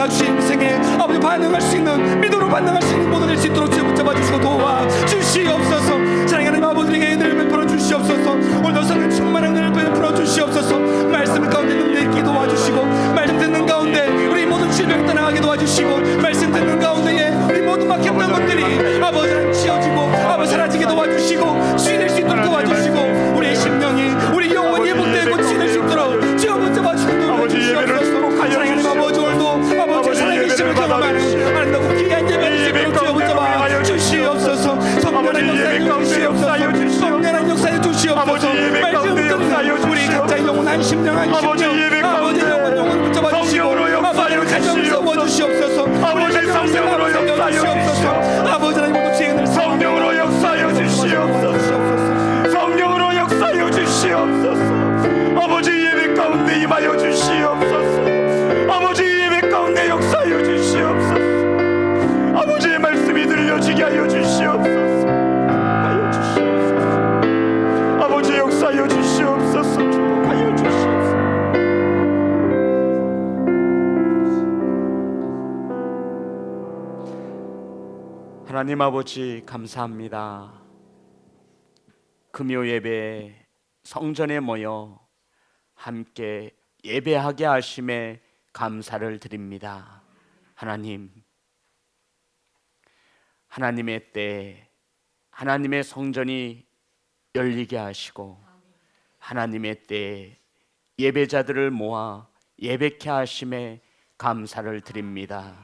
내가 주의 인생에 아버지 반응할 수 있는, 믿음으로 반응할 수 있는 모든 될 수 있도록 주여 붙잡아 주시고 도와 주시옵소서. 사랑하는 하나님 아버지에게 은혜를 베풀어 주시옵소서. 오늘도 성령 충만한 은혜를 베풀어 주시옵소서. 말씀 가운데 능력 있게 도와주시고, 말씀 듣는 가운데 우리 모든 질병 떠나가게 도와주시고, 말씀 듣는 가운데에 우리 모든 막혔던 것들이 아버지 하나님 지어지고 아버지 사라지게 도와주시고, 주인될 수 있도록 도와주시고, 우리의 심령이 우리 영혼이 회복되고 주인될 수 있도록 주여 붙잡아 주시고 주시옵소서. 사랑하는 아버지, 오늘도 아버지 살아계심을 경험하는 아름답고 귀한 예배를 주여 붙잡아 주시옵소서. 성령의 역사에 주시옵소서. 성령의 역사에 주시옵소서. 말씀 듣는 우리 각자의 영혼한 심령한 심령, 아버지 영혼 붙잡아 주시고, 아버지 가정을 세워주시옵소서. 아버지 성령으로 역사하여 주시옵소서. 아버지 하나님 모두 죄인을 성령으로 역사하여 주시옵소서. 성령으로 역사하여 주시옵소서. 아버지 예배 가운데 임하여 주시옵소서. 아버지 예배 가운데 역사하여 주시옵소서. 아버지의 말씀이 들려지게 하여 주시옵소서. 하여 주시옵소서. 아버지 역사하여 주시옵소서. 축복하여 주시옵소서. 하나님 아버지 감사합니다. 금요 예배에 성전에 모여 함께 예배하게 하심에 감사를 드립니다. 하나님, 하나님의 때 하나님의 성전이 열리게 하시고, 하나님의 때 예배자들을 모아 예배케 하심에 감사를 드립니다.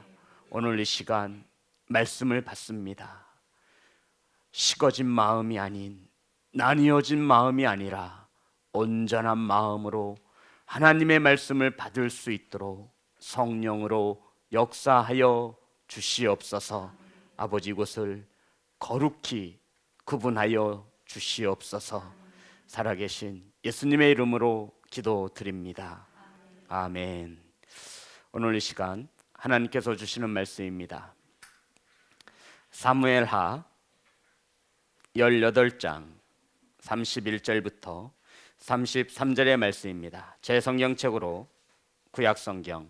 오늘 이 시간 말씀을 받습니다. 식어진 마음이 아닌, 나뉘어진 마음이 아니라 온전한 마음으로 하나님의 말씀을 받을 수 있도록 성령으로 역사하여 주시옵소서. 아버지, 이곳을 거룩히 구분하여 주시옵소서. 살아계신 예수님의 이름으로 기도드립니다. 아멘. 오늘 이 시간 하나님께서 주시는 말씀입니다. 사무엘하 18장 31절부터 33절의 말씀입니다. 제 성경책으로 구약성경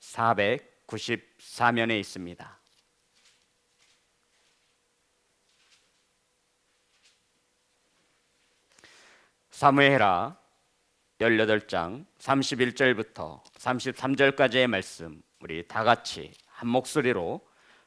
494면에 있습니다. 사무엘하 18장 31절부터 33절까지의 말씀, 우리 다 같이 한 목소리로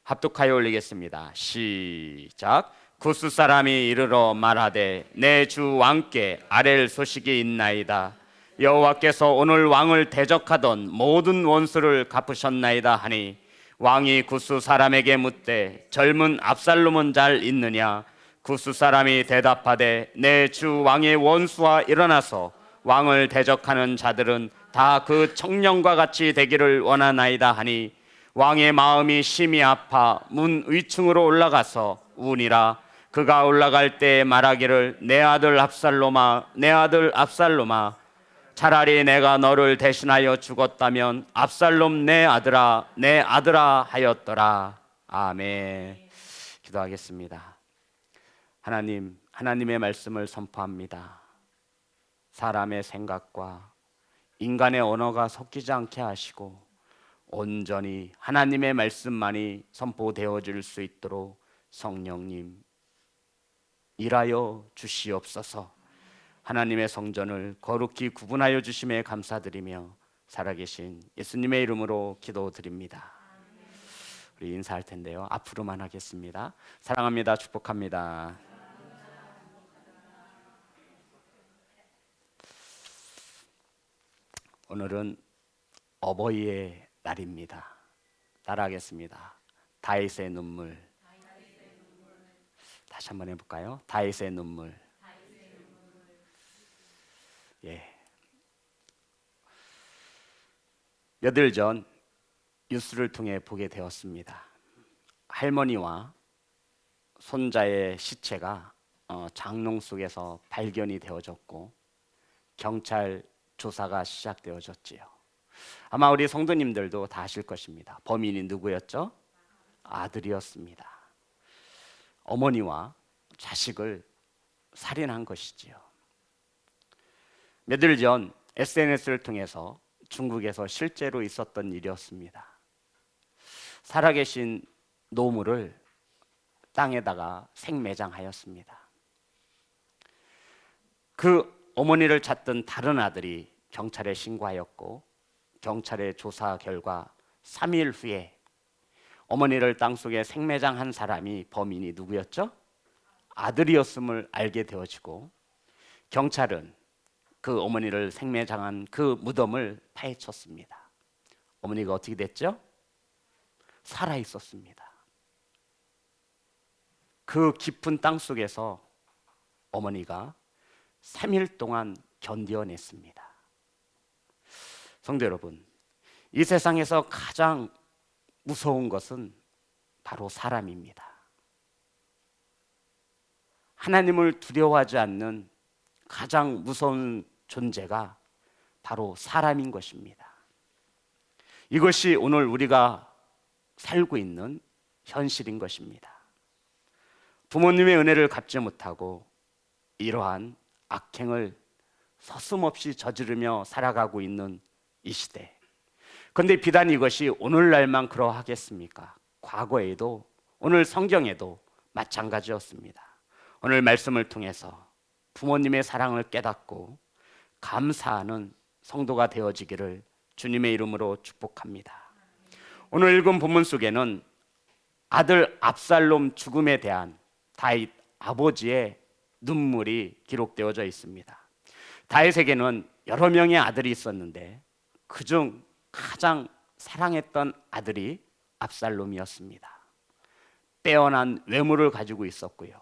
합독하여 올리겠습니다. 시작. 구스 사람이 이르러 말하되 내 주 왕께 아랠 소식이 있나이다. 여호와께서 오늘 왕을 대적하던 모든 원수를 갚으셨나이다 하니, 왕이 구스 사람에게 묻되 젊은 압살롬은 잘 있느냐? 구스 사람이 대답하되 내 주 왕의 원수와 일어나서 왕을 대적하는 자들은 다 그 청년과 같이 되기를 원하나이다 하니, 왕의 마음이 심히 아파 문 위층으로 올라가서 우니라. 그가 올라갈 때 말하기를 내 아들 압살롬아, 내 아들 압살롬아, 차라리 내가 너를 대신하여 죽었다면 압살롬 내 아들아, 내 아들아 하였더라. 아멘. 기도하겠습니다. 하나님, 하나님의 말씀을 선포합니다. 사람의 생각과 인간의 언어가 섞이지 않게 하시고 온전히 하나님의 말씀만이 선포되어질 수 있도록 성령님 일하여 주시옵소서. 하나님의 성전을 거룩히 구분하여 주심에 감사드리며 살아계신 예수님의 이름으로 기도드립니다. 우리 인사할 텐데요, 앞으로만 하겠습니다. 사랑합니다. 축복합니다. 오늘은 어버이의 날입니다. 따라하겠습니다. 다윗의 눈물. 다시 한번 해볼까요? 다윗의 눈물. 예. 며칠 전 뉴스를 통해 보게 되었습니다. 할머니와 손자의 시체가 장롱 속에서 발견이 되어졌고 경찰 조사가 시작되어졌지요. 아마 우리 성도님들도 다 아실 것입니다. 범인이 누구였죠? 아들이었습니다. 어머니와 자식을 살인한 것이지요. 며칠 전 SNS를 통해서 중국에서 실제로 있었던 일이었습니다. 살아계신 노무를 땅에다가 생매장하였습니다. 그 어머니를 찾던 다른 아들이 경찰에 신고하였고, 경찰의 조사 결과 3일 후에 어머니를 땅속에 생매장한 사람이, 범인이 누구였죠? 아들이었음을 알게 되어지고, 경찰은 그 어머니를 생매장한 그 무덤을 파헤쳤습니다. 어머니가 어떻게 됐죠? 살아 있었습니다. 그 깊은 땅 속에서 어머니가 3일 동안 견뎌냈습니다. 성도 여러분, 이 세상에서 가장 무서운 것은 바로 사람입니다. 하나님을 두려워하지 않는 가장 무서운 존재가 바로 사람인 것입니다. 이것이 오늘 우리가 살고 있는 현실인 것입니다. 부모님의 은혜를 갚지 못하고 이러한 악행을 서슴없이 저지르며 살아가고 있는 이 시대. 그런데 비단 이것이 오늘날만 그러하겠습니까? 과거에도, 오늘 성경에도 마찬가지였습니다. 오늘 말씀을 통해서 부모님의 사랑을 깨닫고 감사하는 성도가 되어지기를 주님의 이름으로 축복합니다. 오늘 읽은 본문 속에는 아들 압살롬 죽음에 대한 다윗 아버지의 눈물이 기록되어져 있습니다. 다윗에게는 여러 명의 아들이 있었는데 그중 가장 사랑했던 아들이 압살롬이었습니다. 빼어난 외모를 가지고 있었고요,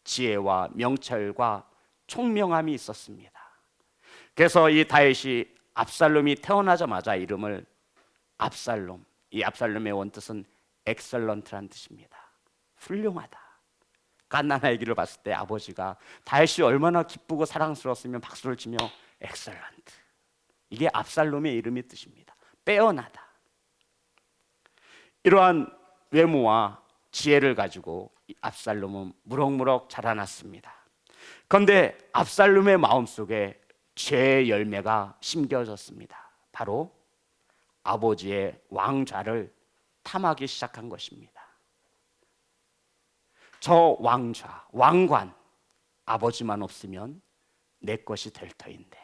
지혜와 명철과 총명함이 있었습니다. 그래서 이 다윗이 압살롬이 태어나자마자 이름을 압살롬, 이 압살롬의 원뜻은 엑셀런트란 뜻입니다. 훌륭하다. 갓난아기를 봤을 때 아버지가 다윗이 얼마나 기쁘고 사랑스러웠으면 박수를 치며 엑셀런트, 이게 압살롬의 이름의 뜻입니다. 빼어나다. 이러한 외모와 지혜를 가지고 압살롬은 무럭무럭 자라났습니다. 그런데 압살롬의 마음속에 죄의 열매가 심겨졌습니다. 바로 아버지의 왕좌를 탐하기 시작한 것입니다. 저 왕좌, 왕관, 아버지만 없으면 내 것이 될 터인데.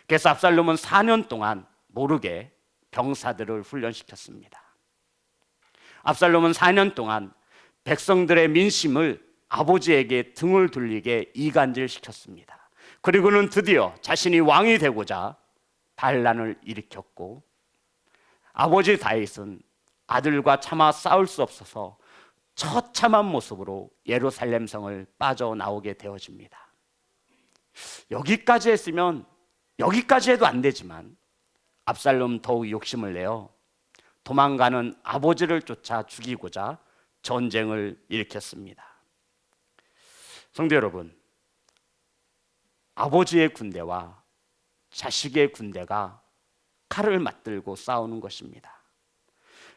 그래서 압살롬은 4년 동안 모르게 병사들을 훈련시켰습니다. 압살롬은 4년 동안 백성들의 민심을 아버지에게 등을 돌리게 이간질시켰습니다. 그리고는 드디어 자신이 왕이 되고자 반란을 일으켰고, 아버지 다윗은 아들과 차마 싸울 수 없어서 처참한 모습으로 예루살렘 성을 빠져나오게 되어집니다. 여기까지 했으면, 여기까지 해도 안 되지만 압살롬 더욱 욕심을 내어 도망가는 아버지를 쫓아 죽이고자 전쟁을 일으켰습니다. 성도 여러분, 아버지의 군대와 자식의 군대가 칼을 맞들고 싸우는 것입니다.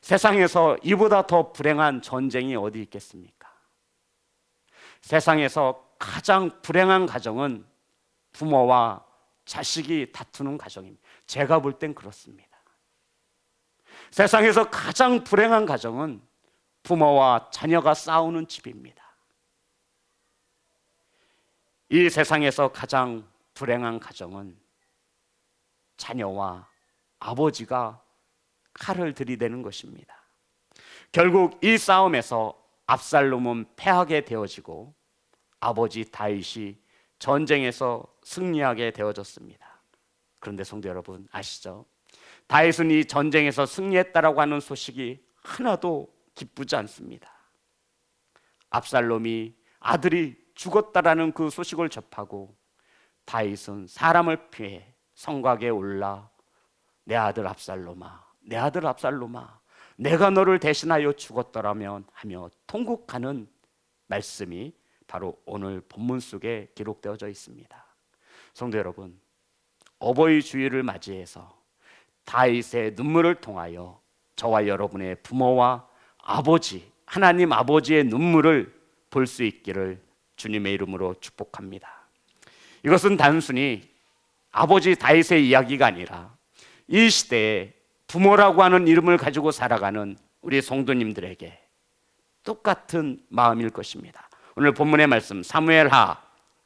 세상에서 이보다 더 불행한 전쟁이 어디 있겠습니까? 세상에서 가장 불행한 가정은 부모와 자식이 다투는 가정입니다. 제가 볼 땐 그렇습니다. 세상에서 가장 불행한 가정은 부모와 자녀가 싸우는 집입니다. 이 세상에서 가장 불행한 가정은 자녀와 아버지가 칼을 들이대는 것입니다. 결국 이 싸움에서 압살롬은 패하게 되어지고 아버지 다윗이 전쟁에서 승리하게 되어졌습니다. 그런데 성도 여러분 아시죠? 다윗은 이 전쟁에서 승리했다라고 하는 소식이 하나도 기쁘지 않습니다. 압살롬이 아들이 죽었다라는 그 소식을 접하고 다윗은 사람을 피해 성곽에 올라 내 아들 압살롬아, 내 아들 압살롬아, 내가 너를 대신하여 죽었더라면 하며 통곡하는 말씀이 바로 오늘 본문 속에 기록되어져 있습니다. 성도 여러분, 어버이 주일을 맞이해서 다윗의 눈물을 통하여 저와 여러분의 부모와 아버지, 하나님 아버지의 눈물을 볼 수 있기를 주님의 이름으로 축복합니다. 이것은 단순히 아버지 다윗의 이야기가 아니라 이 시대에 부모라고 하는 이름을 가지고 살아가는 우리 성도님들에게 똑같은 마음일 것입니다. 오늘 본문의 말씀 사무엘하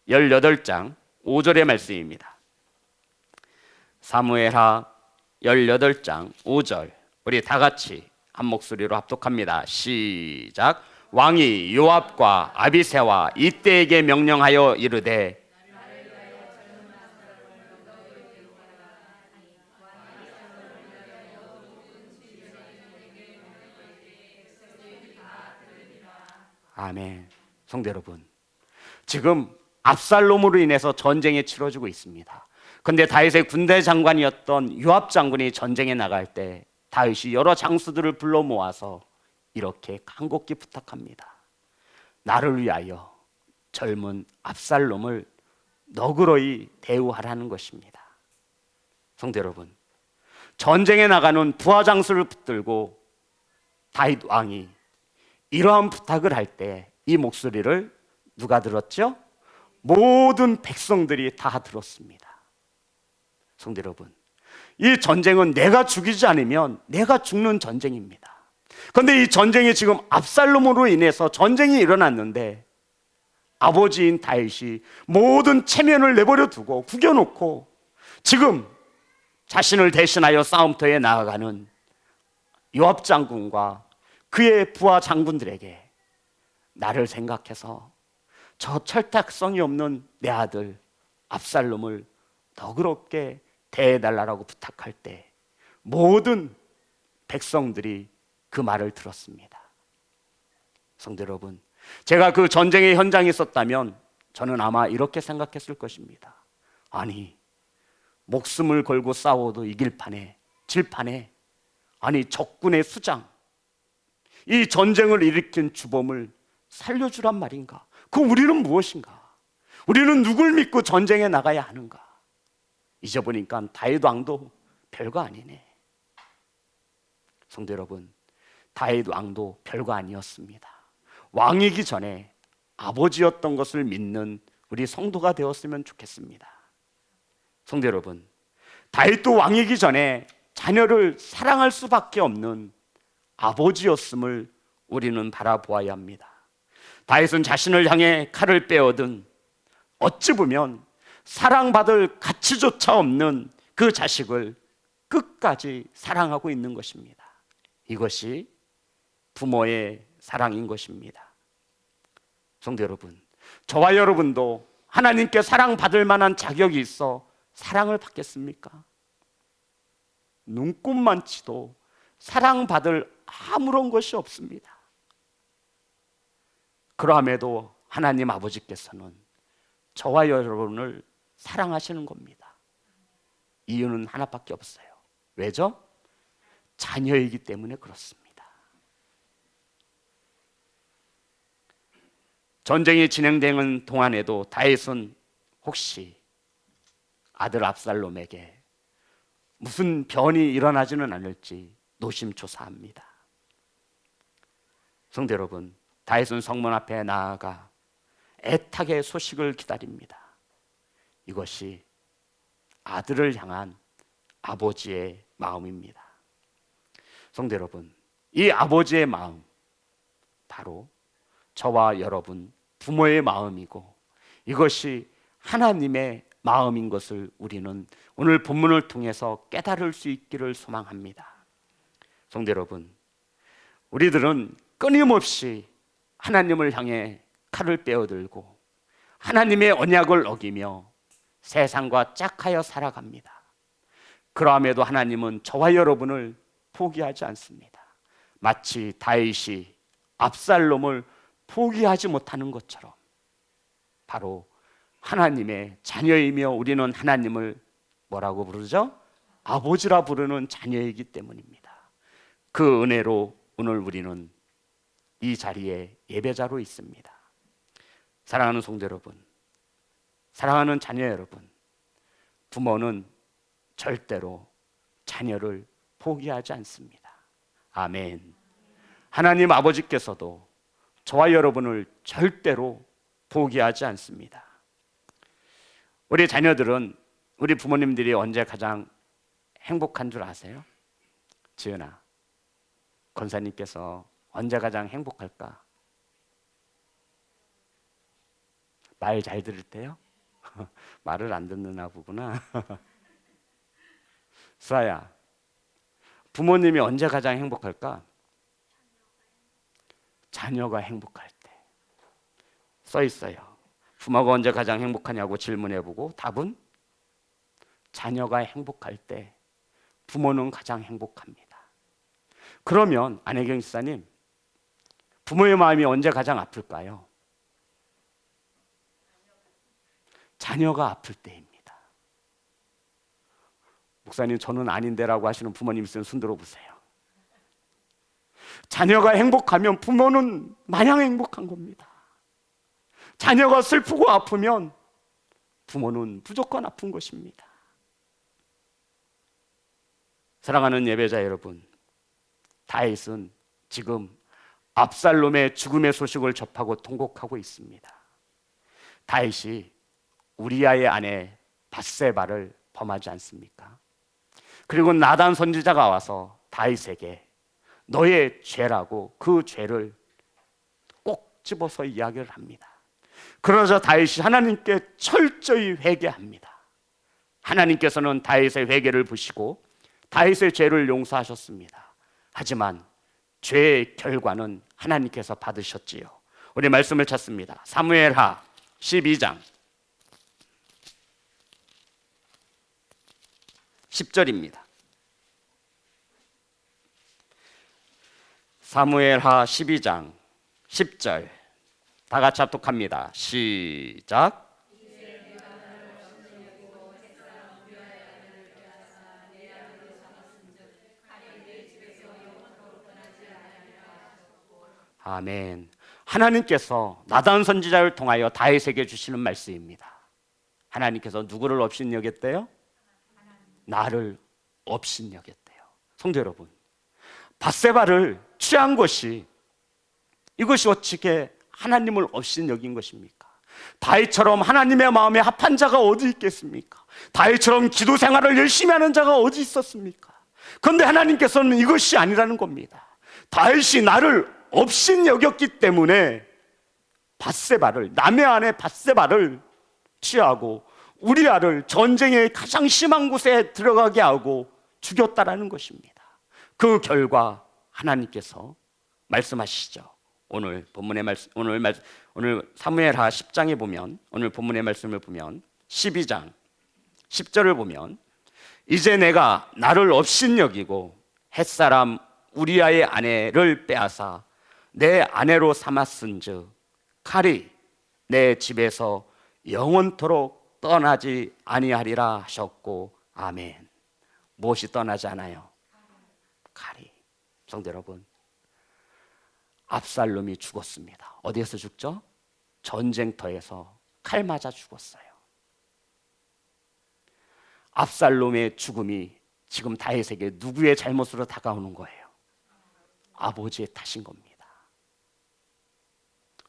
18장 5절의 말씀입니다. 사무엘하 18장 5절, 우리 다 같이 한 목소리로 합독합니다. 시작. 왕이 요압과 아비새와 이때에게 명령하여 이르되 아멘. 성도 여러분, 지금 압살롬으로 인해서 전쟁이 치러지고 있습니다. 근데 다윗의 군대 장관이었던 요압 장군이 전쟁에 나갈 때 다윗이 여러 장수들을 불러 모아서 이렇게 간곡히 부탁합니다. 나를 위하여 젊은 압살롬을 너그러이 대우하라는 것입니다. 성도 여러분, 전쟁에 나가는 부하 장수를 붙들고 다윗 왕이 이러한 부탁을 할 때 이 목소리를 누가 들었죠? 모든 백성들이 다 들었습니다. 성도 여러분, 이 전쟁은 내가 죽이지 않으면 내가 죽는 전쟁입니다. 그런데 이 전쟁이 지금 압살롬으로 인해서 전쟁이 일어났는데 아버지인 다윗이 모든 체면을 내버려 두고 구겨놓고 지금 자신을 대신하여 싸움터에 나아가는 요압 장군과 그의 부하 장군들에게 나를 생각해서 저 철딱성이 없는 내 아들 압살롬을 너그럽게 대해달라고 부탁할 때 모든 백성들이 그 말을 들었습니다. 성도 여러분, 제가 그 전쟁의 현장에 있었다면 저는 아마 이렇게 생각했을 것입니다. 아니, 목숨을 걸고 싸워도 이길 판에 질 판에, 아니 적군의 수장, 이 전쟁을 일으킨 주범을 살려주란 말인가? 그 우리는 무엇인가? 우리는 누굴 믿고 전쟁에 나가야 하는가? 이제 보니까 다윗 왕도 별거 아니네. 성도 여러분, 다윗 왕도 별거 아니었습니다. 왕이기 전에 아버지였던 것을 믿는 우리 성도가 되었으면 좋겠습니다. 성도 여러분, 다윗도 왕이기 전에 자녀를 사랑할 수밖에 없는 아버지였음을 우리는 바라보아야 합니다. 다윗은 자신을 향해 칼을 빼어든 어찌 보면 사랑받을 가치조차 없는 그 자식을 끝까지 사랑하고 있는 것입니다. 이것이 부모의 사랑인 것입니다. 성도 여러분, 저와 여러분도 하나님께 사랑받을 만한 자격이 있어 사랑을 받겠습니까? 눈꼽만치도 사랑받을 아무런 것이 없습니다. 그럼에도 하나님 아버지께서는 저와 여러분을 사랑하시는 겁니다. 이유는 하나밖에 없어요. 왜죠? 자녀이기 때문에 그렇습니다. 전쟁이 진행되는 동안에도 다윗은 혹시 아들 압살롬에게 무슨 변이 일어나지는 않을지 노심초사합니다. 성도 여러분, 다윗은 성문 앞에 나아가 애타게 소식을 기다립니다. 이것이 아들을 향한 아버지의 마음입니다. 성도 여러분, 이 아버지의 마음, 바로 저와 여러분 부모의 마음이고 이것이 하나님의 마음인 것을 우리는 오늘 본문을 통해서 깨달을 수 있기를 소망합니다. 성도 여러분, 우리들은 끊임없이 하나님을 향해 칼을 빼어들고 하나님의 언약을 어기며 세상과 짝하여 살아갑니다. 그럼에도 하나님은 저와 여러분을 포기하지 않습니다. 마치 다윗이 압살롬을 포기하지 못하는 것처럼 바로 하나님의 자녀이며 우리는 하나님을 뭐라고 부르죠? 아버지라 부르는 자녀이기 때문입니다. 그 은혜로 오늘 우리는 이 자리에 예배자로 있습니다. 사랑하는 성도 여러분, 사랑하는 자녀 여러분, 부모는 절대로 자녀를 포기하지 않습니다. 아멘. 하나님 아버지께서도 저와 여러분을 절대로 포기하지 않습니다. 우리 자녀들은 우리 부모님들이 언제 가장 행복한 줄 아세요? 지은아, 권사님께서 언제 가장 행복할까? 말 잘 들을 때요? 말을 안 듣는 아부구나. 수아야, 부모님이 언제 가장 행복할까? 자녀가 행복할 때. 써 있어요. 부모가 언제 가장 행복하냐고 질문해보고 답은 자녀가 행복할 때 부모는 가장 행복합니다. 그러면 안혜경 집사님, 부모의 마음이 언제 가장 아플까요? 자녀가 아플 때입니다. 목사님, 저는 아닌데라고 하시는 부모님 있으면 손 들어보세요. 자녀가 행복하면 부모는 마냥 행복한 겁니다. 자녀가 슬프고 아프면 부모는 무조건 아픈 것입니다. 사랑하는 예배자 여러분, 다윗은 지금 압살롬의 죽음의 소식을 접하고 통곡하고 있습니다. 다윗이 우리아의 아내 밧세바를 범하지 않습니까? 그리고 나단 선지자가 와서 다윗에게 너의 죄라고 그 죄를 꼭 집어서 이야기를 합니다. 그러자 다윗이 하나님께 철저히 회개합니다. 하나님께서는 다윗의 회개를 보시고 다윗의 죄를 용서하셨습니다. 하지만 죄의 결과는 하나님께서 받으셨지요. 우리 말씀을 찾습니다. 사무엘하 12장 10절입니다. 사무엘하 12장 10절 다 같이 합독합니다. 시작. 아멘. 하나님께서 나단 선지자를 통하여 다윗에게 주시는 말씀입니다. 하나님께서 누구를 업신여겼대요? 나를 업신여겼대요. 성도 여러분, 밧세바를 취한 것이 이것이 어떻게 하나님을 업신여긴 것입니까? 다윗처럼 하나님의 마음에 합한 자가 어디 있겠습니까? 다윗처럼 기도 생활을 열심히 하는 자가 어디 있었습니까? 그런데 하나님께서는 이것이 아니라는 겁니다. 다윗이 나를 업신여겼기 때문에 밧세바를, 남의 아내 밧세바를 취하고 우리아를 전쟁의 가장 심한 곳에 들어가게 하고 죽였다라는 것입니다. 그 결과 하나님께서 말씀하시죠. 오늘 본문의 말씀, 오늘 사무엘하 10장에 보면, 오늘 본문의 말씀을 보면 12장 10절을 보면 이제 내가 나를 업신여기고 햇사람 우리아의 아내를 빼앗아 내 아내로 삼았은즉 칼이 내 집에서 영원토록 떠나지 아니하리라 하셨고 아멘. 무엇이 떠나지 않아요? 칼이. 성도 여러분, 압살롬이 죽었습니다. 어디에서 죽죠? 전쟁터에서 칼 맞아 죽었어요. 압살롬의 죽음이 지금 다윗에게 누구의 잘못으로 다가오는 거예요? 아버지의 탓인 겁니다.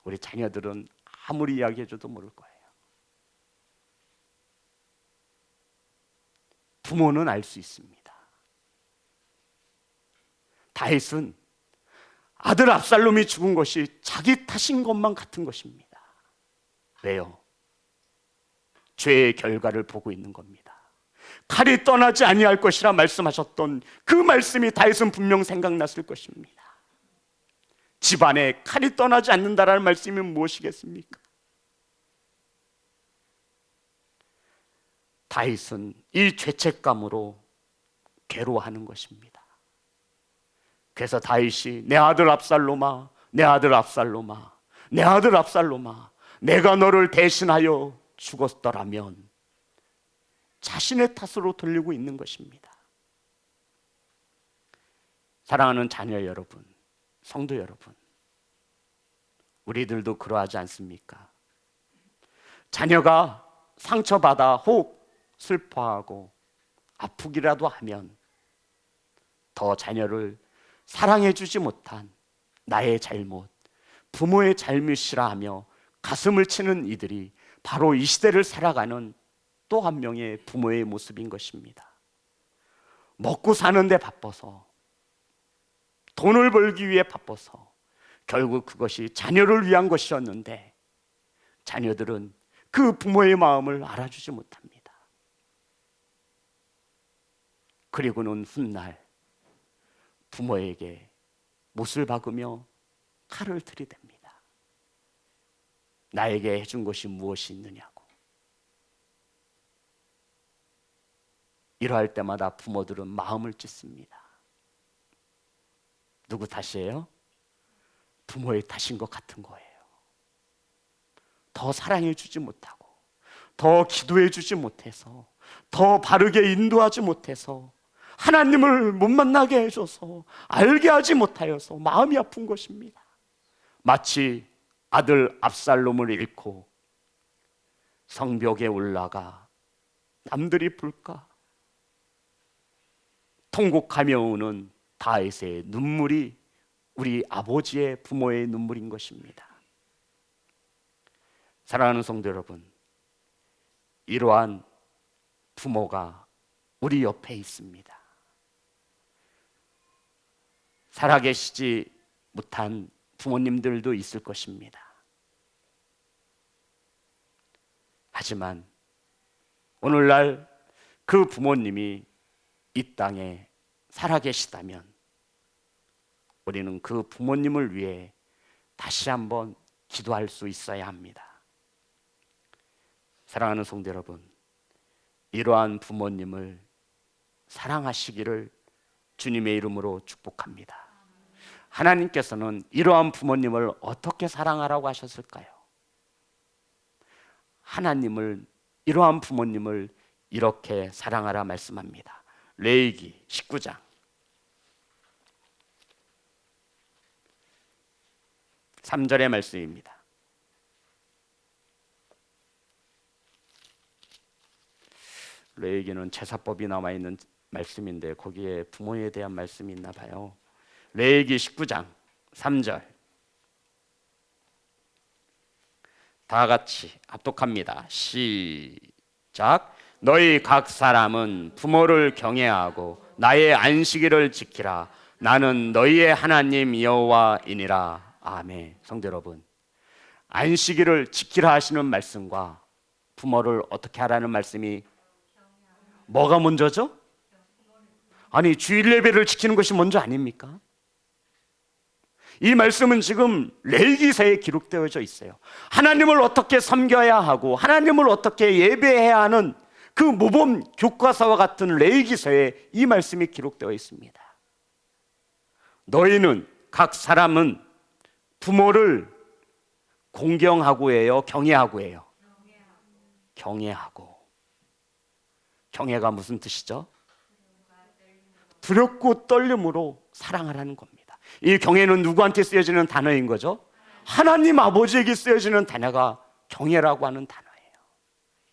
우리 자녀들은 아무리 이야기해줘도 모를 거예요. 부모는 알 수 있습니다. 다윗은 아들 압살롬이 죽은 것이 자기 탓인 것만 같은 것입니다. 왜요? 죄의 결과를 보고 있는 겁니다. 칼이 떠나지 아니할 것이라 말씀하셨던 그 말씀이 다윗은 분명 생각났을 것입니다. 집안에 칼이 떠나지 않는다라는 말씀이 무엇이겠습니까? 다윗은 이 죄책감으로 괴로워하는 것입니다. 그래서 다윗이 내 아들 압살롬아, 내 아들 압살롬아, 내 아들 압살롬아, 내가 너를 대신하여 죽었더라면 자신의 탓으로 돌리고 있는 것입니다. 사랑하는 자녀 여러분, 성도 여러분, 우리들도 그러하지 않습니까? 자녀가 상처받아 혹 슬퍼하고 아프기라도 하면 더 자녀를 사랑해주지 못한 나의 잘못, 부모의 잘못이라 하며 가슴을 치는 이들이 바로 이 시대를 살아가는 또 한 명의 부모의 모습인 것입니다. 먹고 사는데 바빠서 돈을 벌기 위해 바빠서 결국 그것이 자녀를 위한 것이었는데 자녀들은 그 부모의 마음을 알아주지 못합니다. 그리고는 훗날 부모에게 못을 박으며 칼을 들이댑니다. 나에게 해준 것이 무엇이 있느냐고. 이러할 때마다 부모들은 마음을 찢습니다. 누구 탓이에요? 부모의 탓인 것 같은 거예요. 더 사랑해 주지 못하고, 더 기도해 주지 못해서, 더 바르게 인도하지 못해서, 하나님을 못 만나게 해줘서, 알게 하지 못하여서 마음이 아픈 것입니다. 마치 아들 압살롬을 잃고 성벽에 올라가 남들이 볼까 통곡하며 우는 다윗의 눈물이 우리 아버지의 부모의 눈물인 것입니다. 사랑하는 성도 여러분, 이러한 부모가 우리 옆에 있습니다. 살아계시지 못한 부모님들도 있을 것입니다. 하지만 오늘날 그 부모님이 이 땅에 살아계시다면 우리는 그 부모님을 위해 다시 한번 기도할 수 있어야 합니다. 사랑하는 성도 여러분, 이러한 부모님을 사랑하시기를 주님의 이름으로 축복합니다. 하나님께서는 이러한 부모님을 어떻게 사랑하라고 하셨을까요? 하나님을, 이러한 부모님을 이렇게 사랑하라 말씀합니다. 레위기 19장 3절의 말씀입니다. 레위기는 제사법이 남아있는 말씀인데 거기에 부모에 대한 말씀이 있나 봐요. 레위기 19장 3절 다 같이 합독합니다. 시작. 너희 각 사람은 부모를 경외하고 나의 안식일을 지키라. 나는 너희의 하나님 여호와이니라. 아멘. 성도 여러분, 안식일을 지키라 하시는 말씀과 부모를 어떻게 하라는 말씀이 뭐가 먼저죠? 아니, 주일 예배를 지키는 것이 먼저 아닙니까? 이 말씀은 지금 레위기서에 기록되어져 있어요. 하나님을 어떻게 섬겨야 하고 하나님을 어떻게 예배해야 하는 그 모범 교과서와 같은 레위기서에 이 말씀이 기록되어 있습니다. 너희는 각 사람은 부모를 공경하고 해요, 경외하고 해요? 경외하고. 경외가 무슨 뜻이죠? 두렵고 떨림으로 사랑하라는 겁니다. 이 경외는 누구한테 쓰여지는 단어인 거죠? 하나님 아버지에게 쓰여지는 단어가 경외라고 하는 단어예요.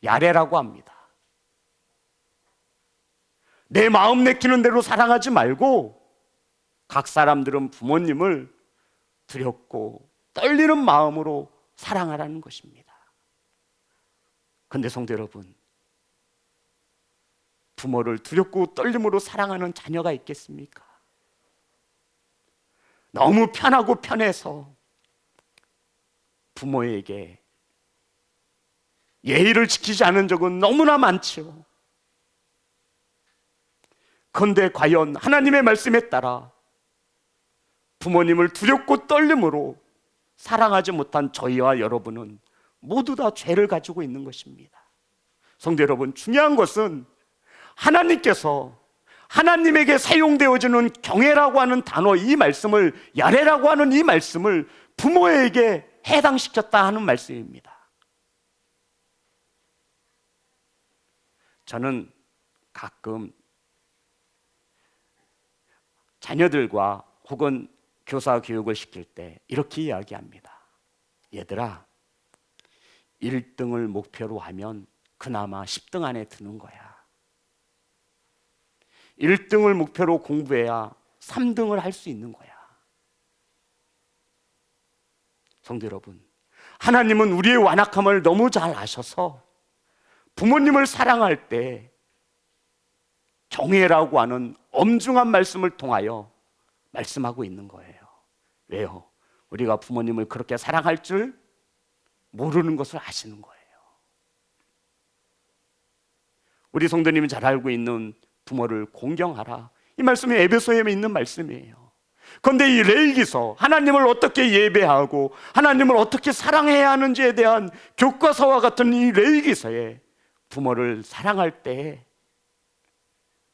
야레라고 합니다. 내 마음 내키는 대로 사랑하지 말고 각 사람들은 부모님을 두렵고 떨리는 마음으로 사랑하라는 것입니다. 그런데 성도 여러분, 부모를 두렵고 떨림으로 사랑하는 자녀가 있겠습니까? 너무 편하고 편해서 부모에게 예의를 지키지 않은 적은 너무나 많지요. 그런데 과연 하나님의 말씀에 따라 부모님을 두렵고 떨림으로 사랑하지 못한 저희와 여러분은 모두 다 죄를 가지고 있는 것입니다. 성도 여러분, 중요한 것은 하나님께서 하나님에게 사용되어지는 경외라고 하는 단어, 이 말씀을, 야레라고 하는 이 말씀을 부모에게 해당시켰다 하는 말씀입니다. 저는 가끔 자녀들과 혹은 교사 교육을 시킬 때 이렇게 이야기합니다. 얘들아, 1등을 목표로 하면 그나마 10등 안에 드는 거야. 1등을 목표로 공부해야 3등을 할 수 있는 거야. 성도 여러분, 하나님은 우리의 완악함을 너무 잘 아셔서 부모님을 사랑할 때 경외라고 하는 엄중한 말씀을 통하여 말씀하고 있는 거예요. 왜요? 우리가 부모님을 그렇게 사랑할 줄 모르는 것을 아시는 거예요. 우리 성도님이 잘 알고 있는 부모를 공경하라, 이 말씀이 에베소에 있는 말씀이에요. 그런데 이 레위기서, 하나님을 어떻게 예배하고 하나님을 어떻게 사랑해야 하는지에 대한 교과서와 같은 이 레위기서에 부모를 사랑할 때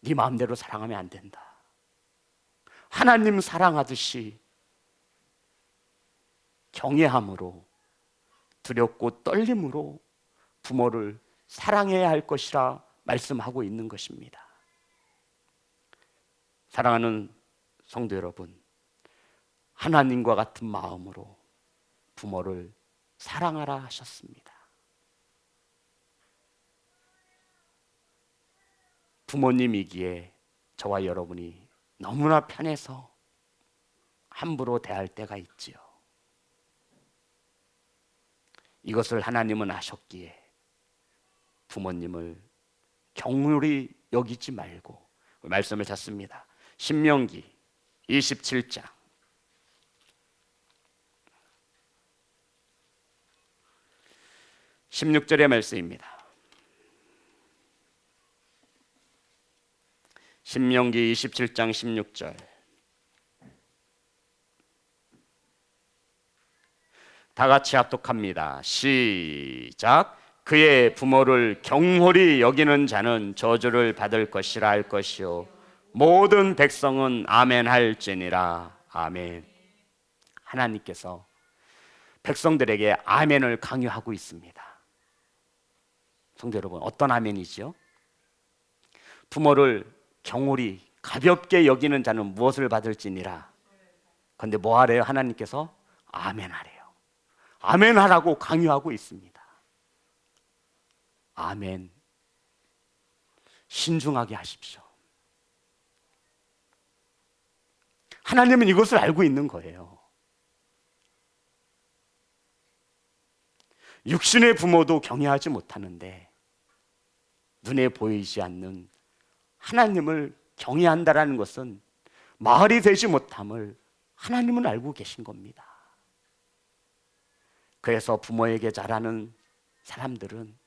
네 마음대로 사랑하면 안 된다. 하나님 사랑하듯이 경외함으로, 두렵고 떨림으로 부모를 사랑해야 할 것이라 말씀하고 있는 것입니다. 사랑하는 성도 여러분, 하나님과 같은 마음으로 부모를 사랑하라 하셨습니다. 부모님이기에 저와 여러분이 너무나 편해서 함부로 대할 때가 있지요. 이것을 하나님은 아셨기에 부모님을 경홀히 여기지 말고 말씀을 찾습니다. 신명기 27장 16절의 말씀입니다. 신명기 27장 16절. 다 같이 합독합니다. 시작. 그의 부모를 경홀히 여기는 자는 저주를 받을 것이라 할 것이요 모든 백성은 아멘 할지니라. 아멘. 하나님께서 백성들에게 아멘을 강요하고 있습니다. 성도 여러분, 어떤 아멘이지요? 부모를 경홀히 가볍게 여기는 자는 무엇을 받을지니라. 그런데 뭐 하래요? 하나님께서 아멘 하래요. 아멘 하라고 강요하고 있습니다. 아멘. 신중하게 하십시오. 하나님은 이것을 알고 있는 거예요. 육신의 부모도 경외하지 못하는데 눈에 보이지 않는 하나님을 경외한다라는 것은 말이 되지 못함을 하나님은 알고 계신 겁니다. 그래서 부모에게 잘하는 사람들은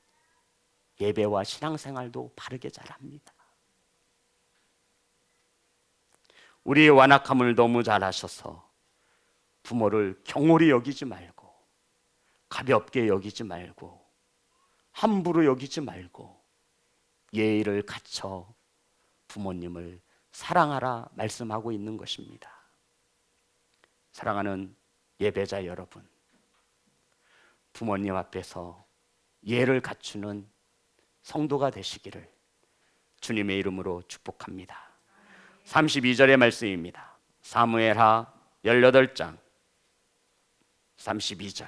예배와 신앙생활도 바르게 잘합니다. 우리의 완악함을 너무 잘 아셔서 부모를 경홀히 여기지 말고, 가볍게 여기지 말고, 함부로 여기지 말고 예의를 갖춰 부모님을 사랑하라 말씀하고 있는 것입니다. 사랑하는 예배자 여러분, 부모님 앞에서 예를 갖추는 성도가 되시기를 주님의 이름으로 축복합니다. 32절의 말씀입니다. 사무엘하 18장 32절.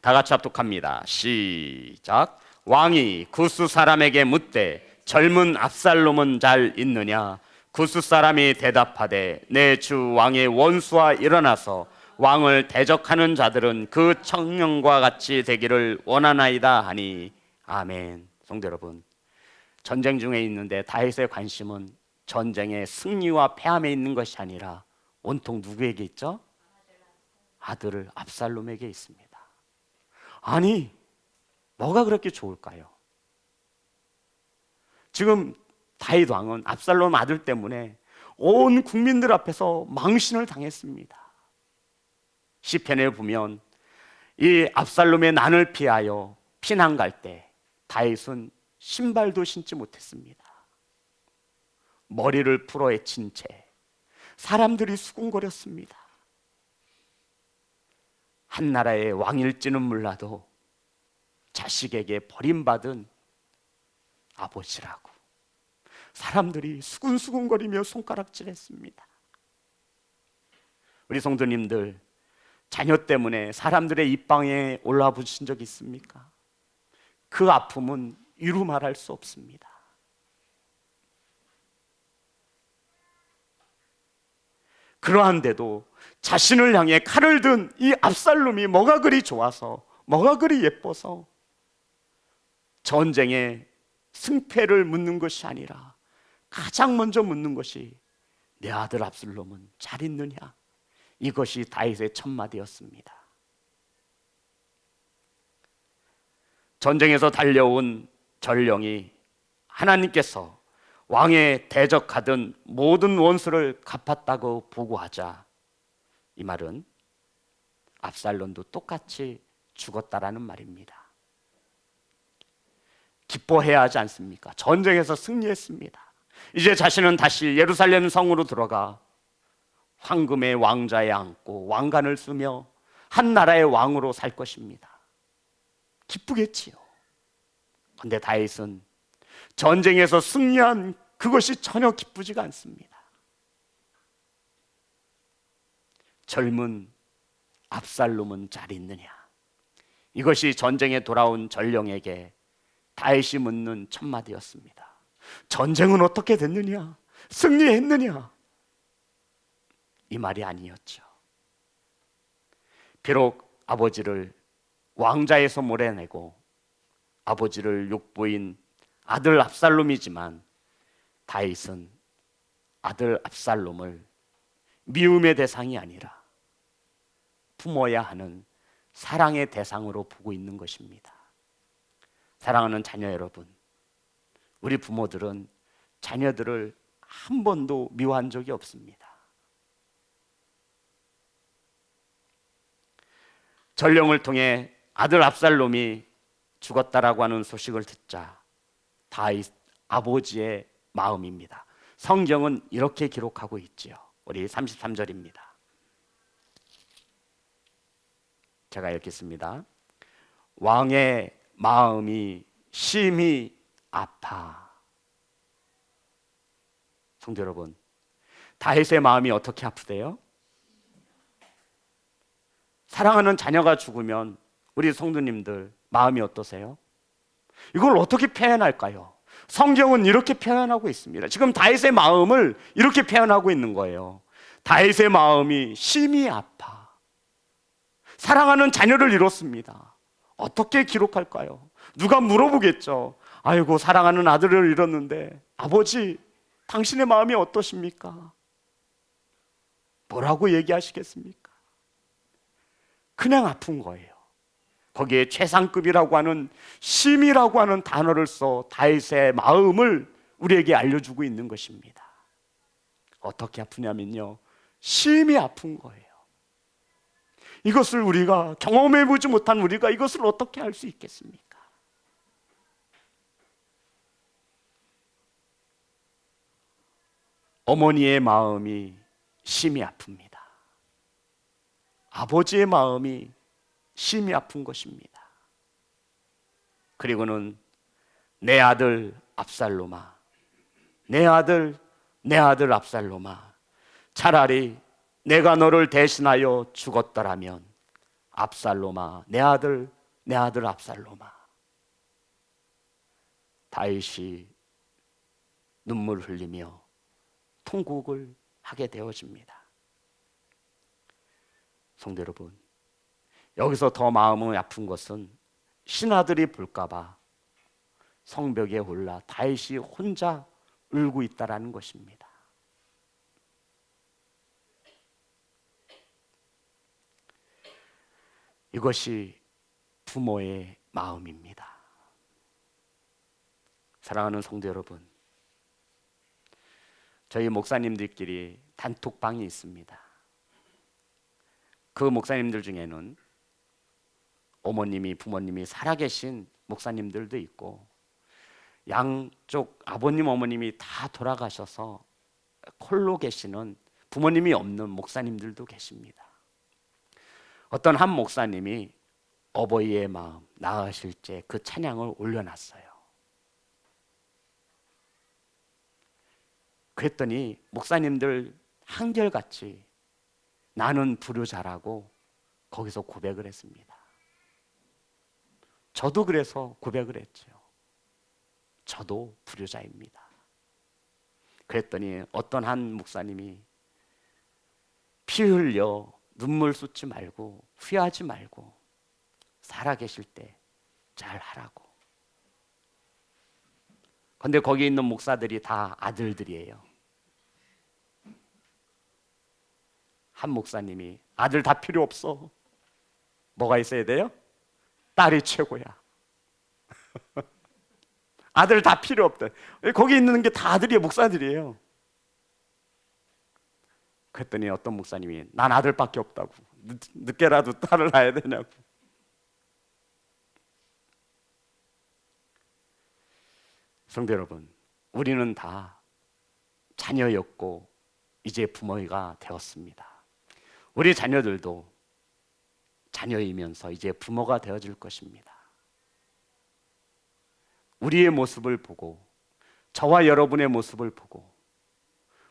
다 같이 합독합니다. 시작. 왕이 구스 사람에게 묻되 젊은 압살롬은 잘 있느냐? 구스 사람이 대답하되 내 주 왕의 원수와 일어나서 왕을 대적하는 자들은 그 청년과 같이 되기를 원하나이다 하니. 아멘. 성도 여러분, 전쟁 중에 있는데 다윗의 관심은 전쟁의 승리와 패함에 있는 것이 아니라 온통 누구에게 있죠? 아들 압살롬에게 있습니다. 아니, 뭐가 그렇게 좋을까요? 지금 다윗 왕은 압살롬 아들 때문에 온 국민들 앞에서 망신을 당했습니다. 시편에 보면 이 압살롬의 난을 피하여 피난 갈 때 다윗은 신발도 신지 못했습니다. 머리를 풀어헤친 채 사람들이 수군거렸습니다. 한 나라의 왕일지는 몰라도 자식에게 버림받은 아버지라고 사람들이 수군수군거리며 손가락질했습니다. 우리 성도님들, 자녀 때문에 사람들의 입방에 올라붙으신 적 있습니까? 그 아픔은 이루 말할 수 없습니다. 그러한데도 자신을 향해 칼을 든 이 압살롬이 뭐가 그리 좋아서, 뭐가 그리 예뻐서 전쟁의 승패를 묻는 것이 아니라 가장 먼저 묻는 것이 내 아들 압살롬은 잘 있느냐? 이것이 다윗의 첫 마디였습니다. 전쟁에서 달려온 전령이 하나님께서 왕에 대적하던 모든 원수를 갚았다고 보고하자, 이 말은 압살롬도 똑같이 죽었다라는 말입니다. 기뻐해야 하지 않습니까? 전쟁에서 승리했습니다. 이제 자신은 다시 예루살렘 성으로 들어가 황금의 왕자에 앉고 왕관을 쓰며 한 나라의 왕으로 살 것입니다. 기쁘겠지요. 그런데 다윗은 전쟁에서 승리한 그것이 전혀 기쁘지가 않습니다. 젊은 압살롬은 잘 있느냐? 이것이 전쟁에 돌아온 전령에게 다윗이 묻는 첫 마디였습니다. 전쟁은 어떻게 됐느냐? 승리했느냐? 이 말이 아니었죠. 비록 아버지를 왕자에서 몰아내고 아버지를 욕보인 아들 압살롬이지만 다윗은 아들 압살롬을 미움의 대상이 아니라 품어야 하는 사랑의 대상으로 보고 있는 것입니다. 사랑하는 자녀 여러분, 우리 부모들은 자녀들을 한 번도 미워한 적이 없습니다. 전령을 통해 아들 압살롬이 죽었다라고 하는 소식을 듣자 다윗 아버지의 마음입니다. 성경은 이렇게 기록하고 있지요. 우리 33절입니다. 제가 읽겠습니다. 왕의 마음이 심히 아파. 성도 여러분, 다윗의 마음이 어떻게 아프대요? 사랑하는 자녀가 죽으면 우리 성도님들 마음이 어떠세요? 이걸 어떻게 표현할까요? 성경은 이렇게 표현하고 있습니다. 지금 다윗의 마음을 이렇게 표현하고 있는 거예요. 다윗의 마음이 심히 아파. 사랑하는 자녀를 잃었습니다. 어떻게 기록할까요? 누가 물어보겠죠. 아이고, 사랑하는 아들을 잃었는데 아버지, 당신의 마음이 어떠십니까? 뭐라고 얘기하시겠습니까? 그냥 아픈 거예요. 거기에 최상급이라고 하는 심이라고 하는 단어를 써 다윗의 마음을 우리에게 알려주고 있는 것입니다. 어떻게 아프냐면요, 심히 아픈 거예요. 이것을 우리가 경험해보지 못한 우리가 이것을 어떻게 알 수 있겠습니까? 어머니의 마음이 심히 아픕니다. 아버지의 마음이 심히 아픈 것입니다. 그리고는 내 아들 압살롬아, 내 아들 압살롬아, 차라리 내가 너를 대신하여 죽었더라면, 압살롬아, 내 아들 압살롬아. 다윗이 눈물 흘리며 통곡을 하게 되어집니다. 성도 여러분, 여기서 더 마음이 아픈 것은 신하들이 볼까봐 성벽에 올라 다윗이 혼자 울고 있다라는 것입니다. 이것이 부모의 마음입니다. 사랑하는 성도 여러분, 저희 목사님들끼리 단톡방이 있습니다. 그 목사님들 중에는 어머님이, 부모님이 살아계신 목사님들도 있고, 양쪽 아버님, 어머님이 다 돌아가셔서 홀로 계시는, 부모님이 없는 목사님들도 계십니다. 어떤 한 목사님이 어버이의 마음, 나으실 때 그 찬양을 올려놨어요. 그랬더니 목사님들 한결같이 나는 불효자라고 거기서 고백을 했습니다. 저도 그래서 고백을 했죠. 저도 불효자입니다. 그랬더니 어떤 한 목사님이 피 흘려 눈물 쏟지 말고 후회하지 말고 살아계실 때 잘 하라고. 근데 거기 있는 목사들이 다 아들들이에요. 한 목사님이 아들 다 필요 없어. 뭐가 있어야 돼요? 딸이 최고야. 아들 다 필요 없다. 거기 있는 게 다 아들이에요. 목사들이에요. 그랬더니 어떤 목사님이 난 아들밖에 없다고. 늦게라도 딸을 낳아야 되냐고. 성도 여러분, 우리는 다 자녀였고 이제 부모가 되었습니다. 우리 자녀들도 자녀이면서 이제 부모가 되어줄 것입니다. 우리의 모습을 보고, 저와 여러분의 모습을 보고,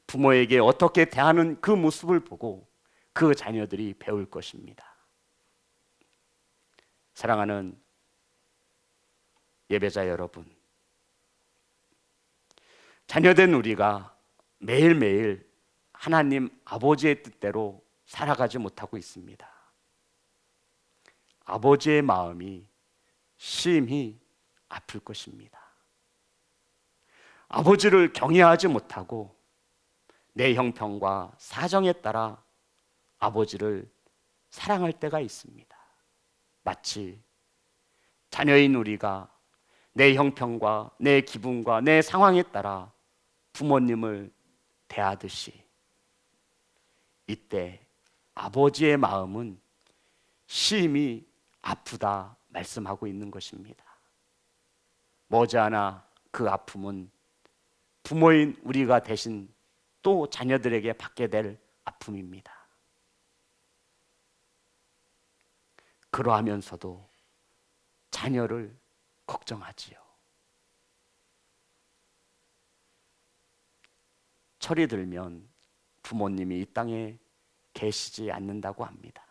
부모에게 어떻게 대하는 그 모습을 보고 그 자녀들이 배울 것입니다. 사랑하는 예배자 여러분, 자녀된 우리가 매일매일 하나님 아버지의 뜻대로 살아가지 못하고 있습니다. 아버지의 마음이 심히 아플 것입니다. 아버지를 경외하지 못하고 내 형편과 사정에 따라 아버지를 사랑할 때가 있습니다. 마치 자녀인 우리가 내 형편과 내 기분과 내 상황에 따라 부모님을 대하듯이 이때 아버지의 마음은 심히 아프다 말씀하고 있는 것입니다. 머지않아 그 아픔은 부모인 우리가 대신 또 자녀들에게 받게 될 아픔입니다. 그러하면서도 자녀를 걱정하지요. 철이 들면 부모님이 이 땅에 계시지 않는다고 합니다.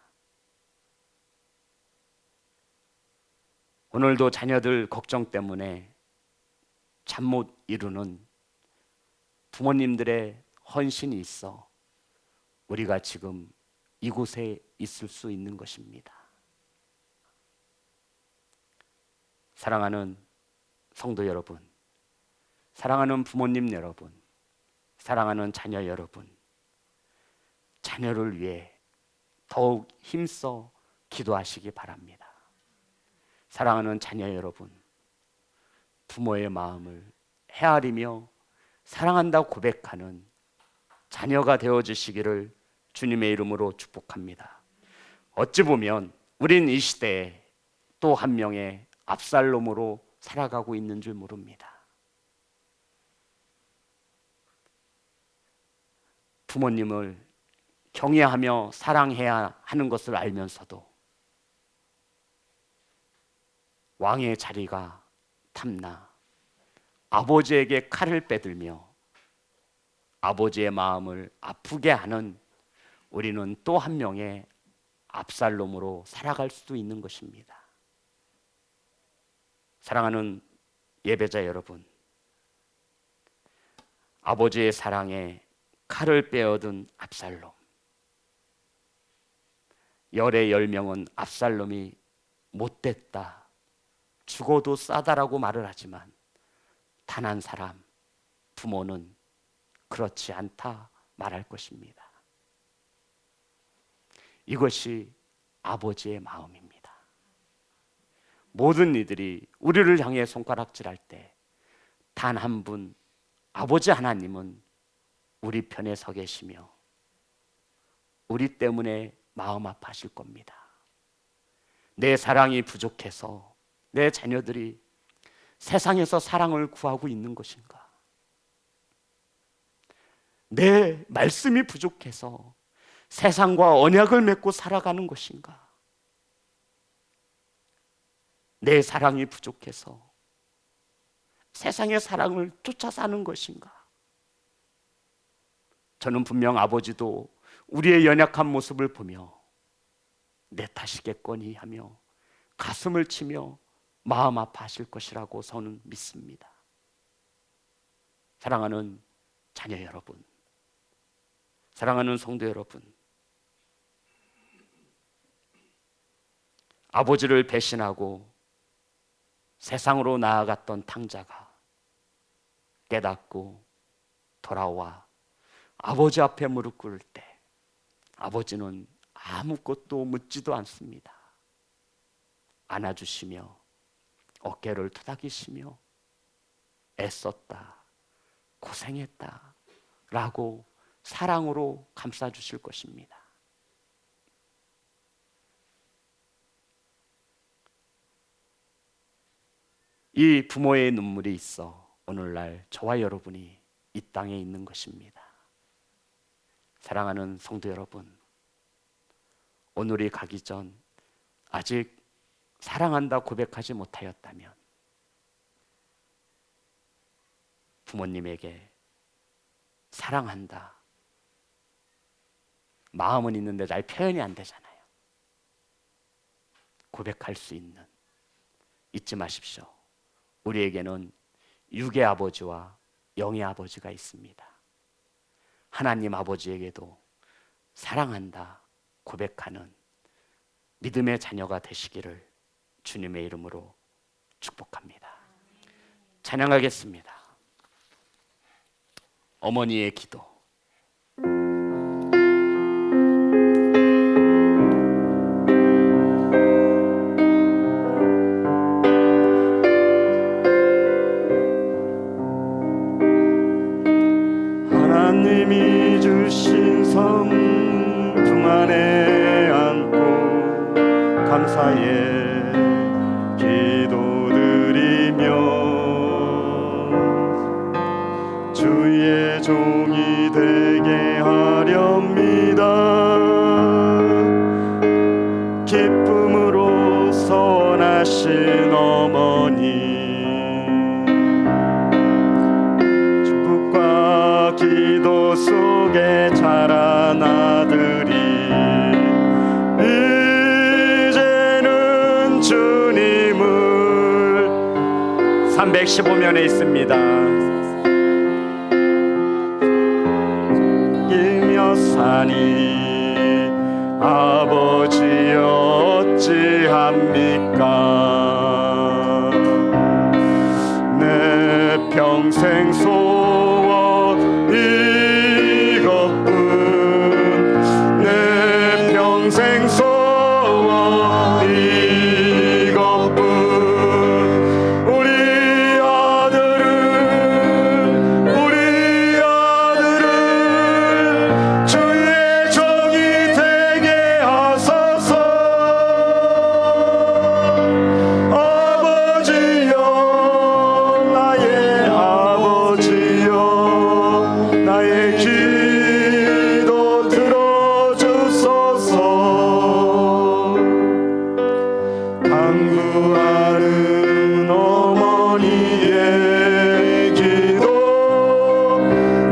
오늘도 자녀들 걱정 때문에 잠 못 이루는 부모님들의 헌신이 있어 우리가 지금 이곳에 있을 수 있는 것입니다. 사랑하는 성도 여러분, 사랑하는 부모님 여러분, 사랑하는 자녀 여러분, 자녀를 위해 더욱 힘써 기도하시기 바랍니다. 사랑하는 자녀 여러분, 부모의 마음을 헤아리며 사랑한다고 고백하는 자녀가 되어주시기를 주님의 이름으로 축복합니다. 어찌 보면 우린 이 시대에 또 한 명의 압살롬으로 살아가고 있는 줄 모릅니다. 부모님을 경외하며 사랑해야 하는 것을 알면서도 왕의 자리가 탐나 아버지에게 칼을 빼들며 아버지의 마음을 아프게 하는 우리는 또 한 명의 압살롬으로 살아갈 수도 있는 것입니다. 사랑하는 예배자 여러분, 아버지의 사랑에 칼을 빼어든 압살롬, 열의 10명은 압살롬이 못됐다, 죽어도 싸다라고 말을 하지만 단 한 사람, 부모는 그렇지 않다 말할 것입니다. 이것이 아버지의 마음입니다. 모든 이들이 우리를 향해 손가락질할 때 단 한 분, 아버지 하나님은 우리 편에 서 계시며 우리 때문에 마음 아파하실 겁니다. 내 사랑이 부족해서 내 자녀들이 세상에서 사랑을 구하고 있는 것인가? 내 말씀이 부족해서 세상과 언약을 맺고 살아가는 것인가? 내 사랑이 부족해서 세상의 사랑을 쫓아 사는 것인가? 저는 분명 아버지도 우리의 연약한 모습을 보며 내 탓이겠거니 하며 가슴을 치며 마음 아파하실 것이라고 저는 믿습니다. 사랑하는 자녀 여러분, 사랑하는 성도 여러분, 아버지를 배신하고 세상으로 나아갔던 탕자가 깨닫고 돌아와 아버지 앞에 무릎 꿇을 때 아버지는 아무것도 묻지도 않습니다. 안아주시며 어깨를 토닥이시며 애썼다, 고생했다 라고 사랑으로 감싸주실 것입니다. 이 부모의 눈물이 있어 오늘날 저와 여러분이 이 땅에 있는 것입니다. 사랑하는 성도 여러분, 오늘이 가기 전 아직 사랑한다 고백하지 못하였다면 부모님에게 사랑한다 마음은 있는데 잘 표현이 안 되잖아요. 고백할 수 있는, 잊지 마십시오. 우리에게는 육의 아버지와 영의 아버지가 있습니다. 하나님 아버지에게도 사랑한다 고백하는 믿음의 자녀가 되시기를 주님의 이름으로 축복합니다. 찬양하겠습니다. 어머니의 기도. 하나님이 주신 성품 안에 안고 감사의 기도드리며 주의 종이 되게 하렵니다. 기쁨으로 선하신 어머니, 기도 속에 자란 아들이 이제는 주님을 315면에 있습니다. 이며 사니 아버지 어찌합니까? 내 평생 소원 이것뿐, 내 평생 소원 이것뿐. 우리 아들은 주의 종이 되게 하소서. 아버지여, 나의 아버지여, 나의 기도 들어주소서. 간구하는 어머니의 기도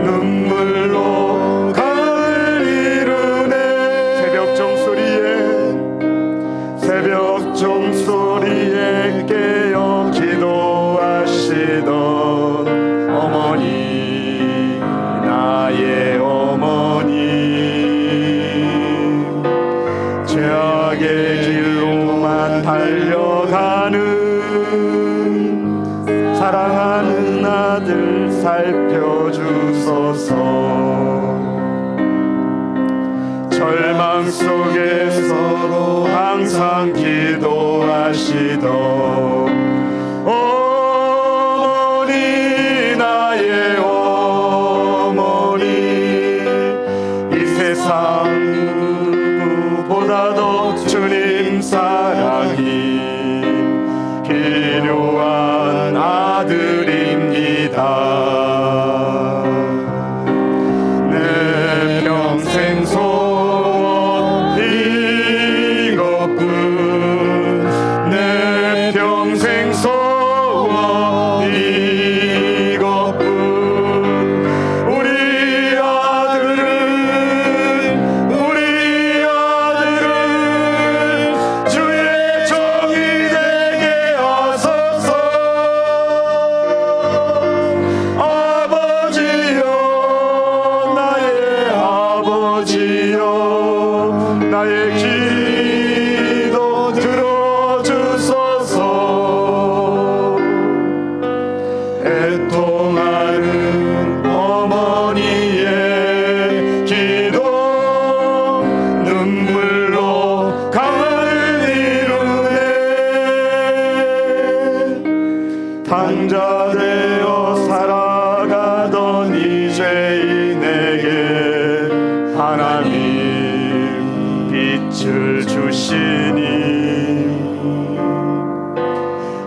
눈물로 가을 이루네. 새벽 종소리에 깨어 기도하시던 어머니, 나의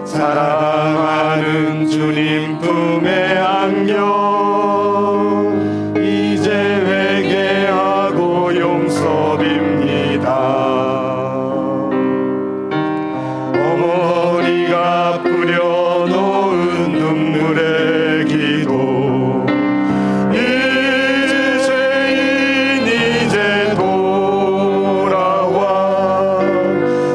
사랑하는 주님 품에 안겨 이제 회개하고 용서빕니다. 어머니가 뿌려놓은 눈물의 기도 이제인 이제 돌아와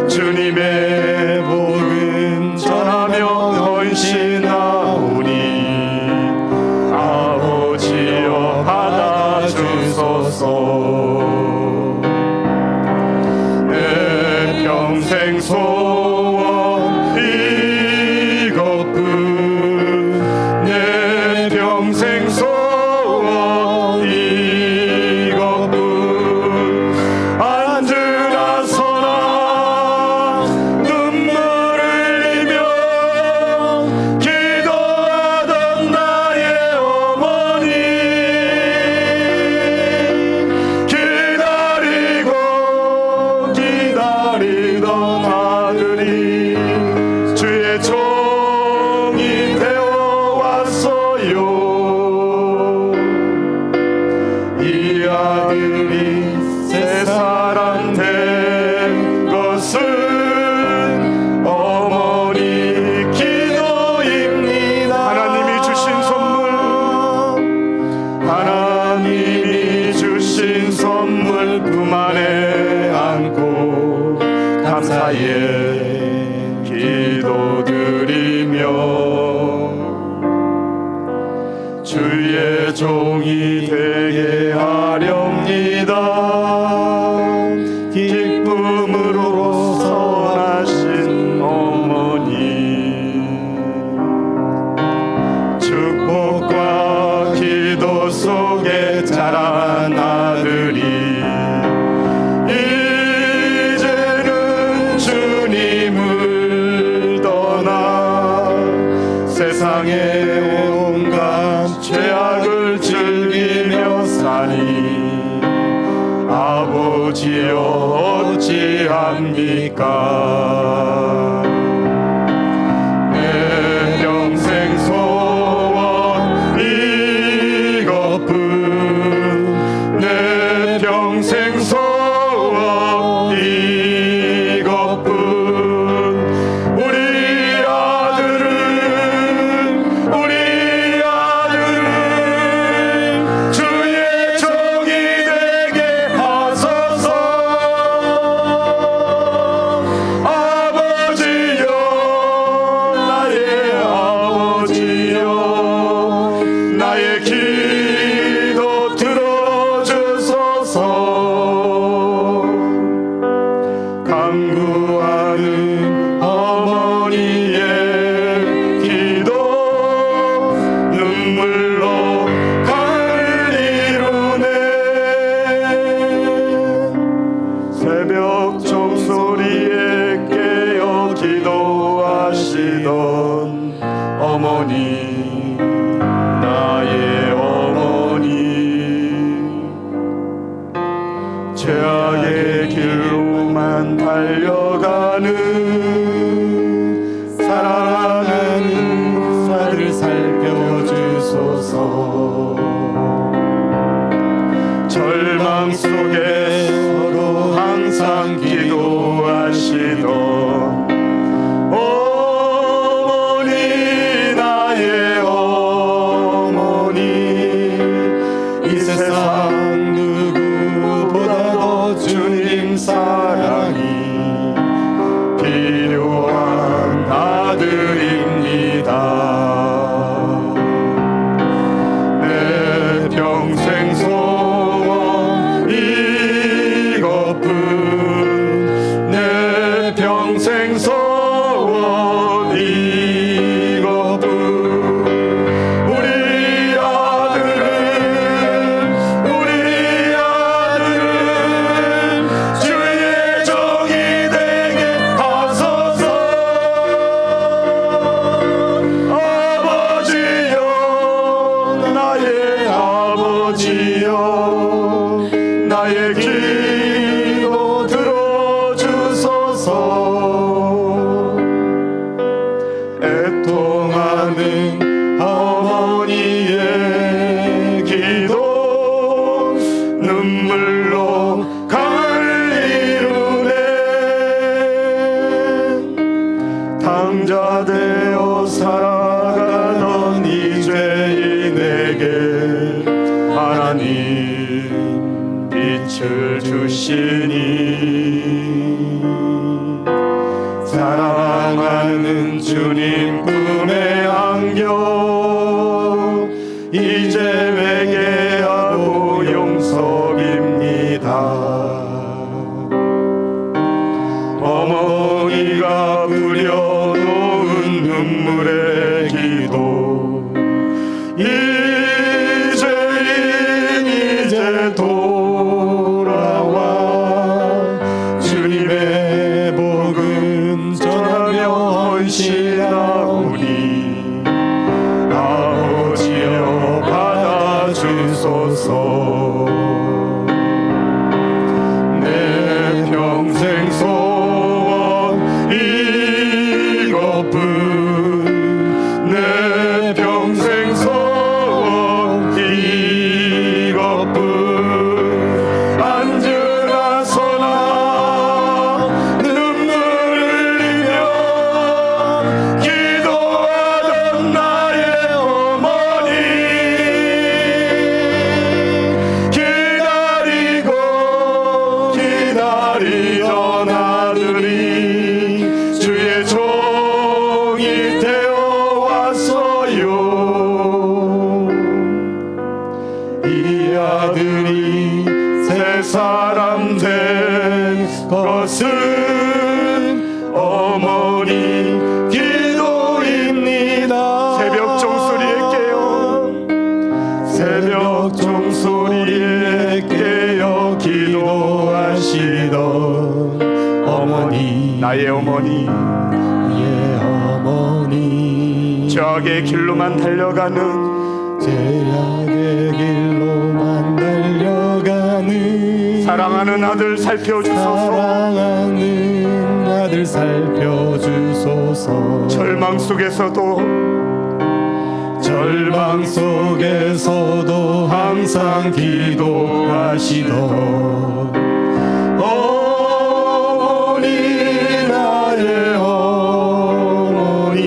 주님의 복음 전하며 헌신하오니 아버지여 받아주소서. 내 평생 소원 이것뿐 내 평생 소원 이것뿐 앉으나 서나 눈물 흘리며 기도하던 나의 어머니 기다리던 아들이 주의 종이 되어왔어요. 이 아들이 새 사람 된 것은 어머니 기도입니다. 하나님이 주신 선물 하나님이 주신 선물 품 안에 안고 감사의 기도드리며 주의 종이 되게 하렵니다. 기쁨으로 선하신 어머니 축복과 기도 속에 자란 아들이 이제는 주님을 떠나 세상의 온갖 죄악을 즐기며 사니 아버지여 어찌합니까. 내 평생 소원 이것뿐 내 평생 소원 이것뿐 우리 아들은 주의 종이 되게 하소서. 아버지여 나의 아버지여 나의 기도 들어주소서. 간구하는 어머니의 기도 눈물로 가을 이루네. 새벽 종소리에 깨어 기도하시던 어머니 나의 어머니 죄악의 길로만 달려가는 사랑하는 아들 살펴주소서. 절망 속에서도 항상 기도하시던 어머니 나의 어머니 이 세상 누구보다도 주님 사랑이 필요한 아들입니다. 내 평생 소원 이것뿐 내 평생 소원 이것뿐 우리 아들은 주의 종이 되게 하소서. 아버지여 나의 아버지여 나의 기도 들어주소서. 빛을 주시니 사랑하는 주님 품에 안겨 이제 회개하고 용서입니다. 어머니가 뿌려놓은 눈물의 기도 이제 돌아와 주님의 복음 전하며 헌신하오니 아버지여 받아주소서. 내 평생 소원 이것뿐 내 평생 소원 이것뿐 앉으나 서나 눈물 흘리며 기도하던 나의 어머니 기다리던 아들이 주의 종이 되어 왔어요. 이 아들이 새 사람 된 것은 어머니 기도입니다. 새벽 종소리에 깨어 새벽 종소리에 깨어 기도하시던 어머니 나의 어머니 죄악의 길로만 달려가는 죄악의 길로만 달려가는 사랑하는 아들 살펴주소서. 사랑하는 아들 살펴주소서. 절망 속에서도 항상 기도하시던 어머니 나의 어머니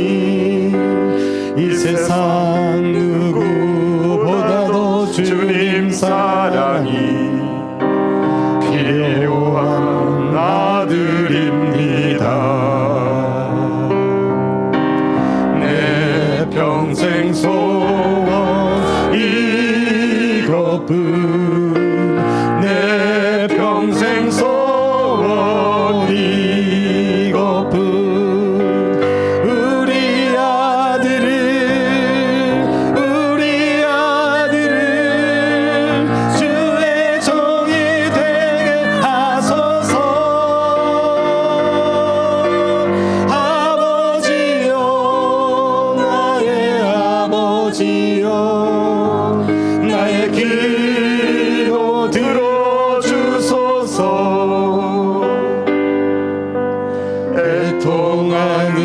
이 세상 누구보다도 주님 사랑이 필요한 아들입니다. 내 평생 소원 이것뿐 내 평생 소원 이것뿐 우리 아들을 주의 종이 되게 하소서. 아버지여 나의 아버지여 나의 기도 들어주소서. 애통하는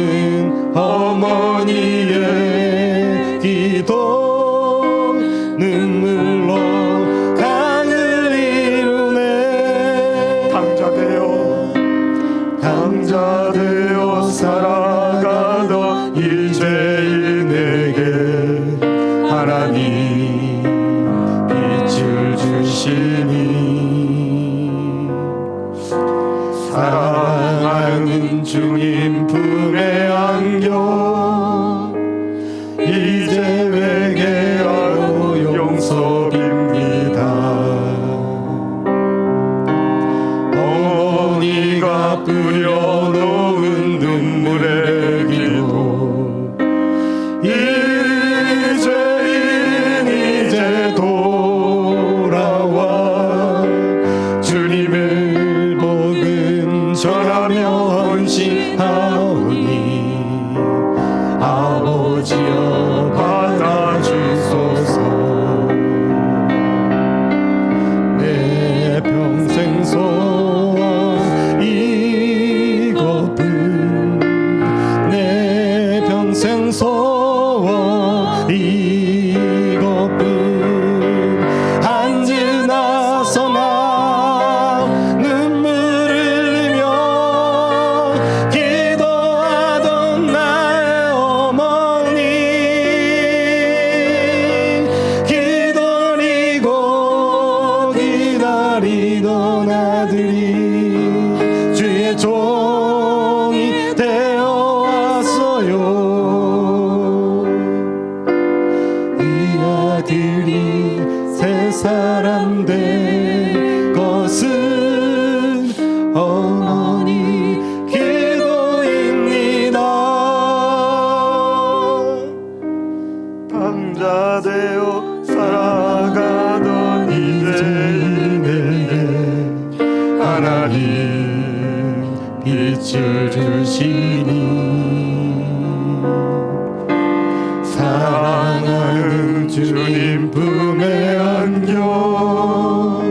어머니의 기도 눈물로 강을 이루네. 당자 되어 살아가던 일제인에게 하나님 빛을 주시니 사랑하는 주님 품에 안겨 이제 회개하고 용서입니다. 어머니가 뿌려놓은 눈물의 기도 이제 돌아와 된 것은 어머니 기도입니다. 당자 되어 살아가던 이제 내게 하나님 빛을 주시니 사랑하는 주님 품에 안겨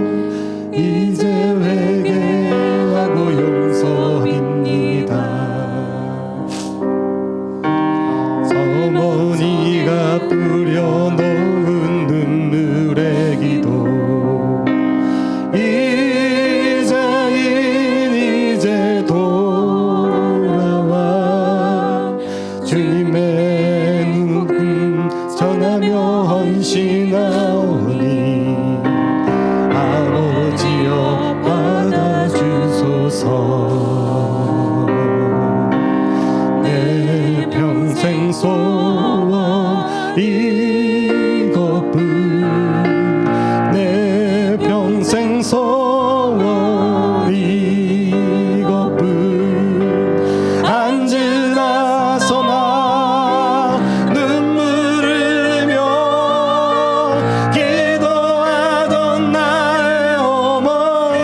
이제 회개하고 용서합니다. 어머니가 뿌려놓은 눈물의 기도 이제 돌아와 주님의 눈 전하며 헌신하오니 아버지여 받아주소서. 내 평생 소원 이것뿐 내 평생 소원 이것뿐 앉으나서나 눈물 흘리며 기도하던 나의 어머니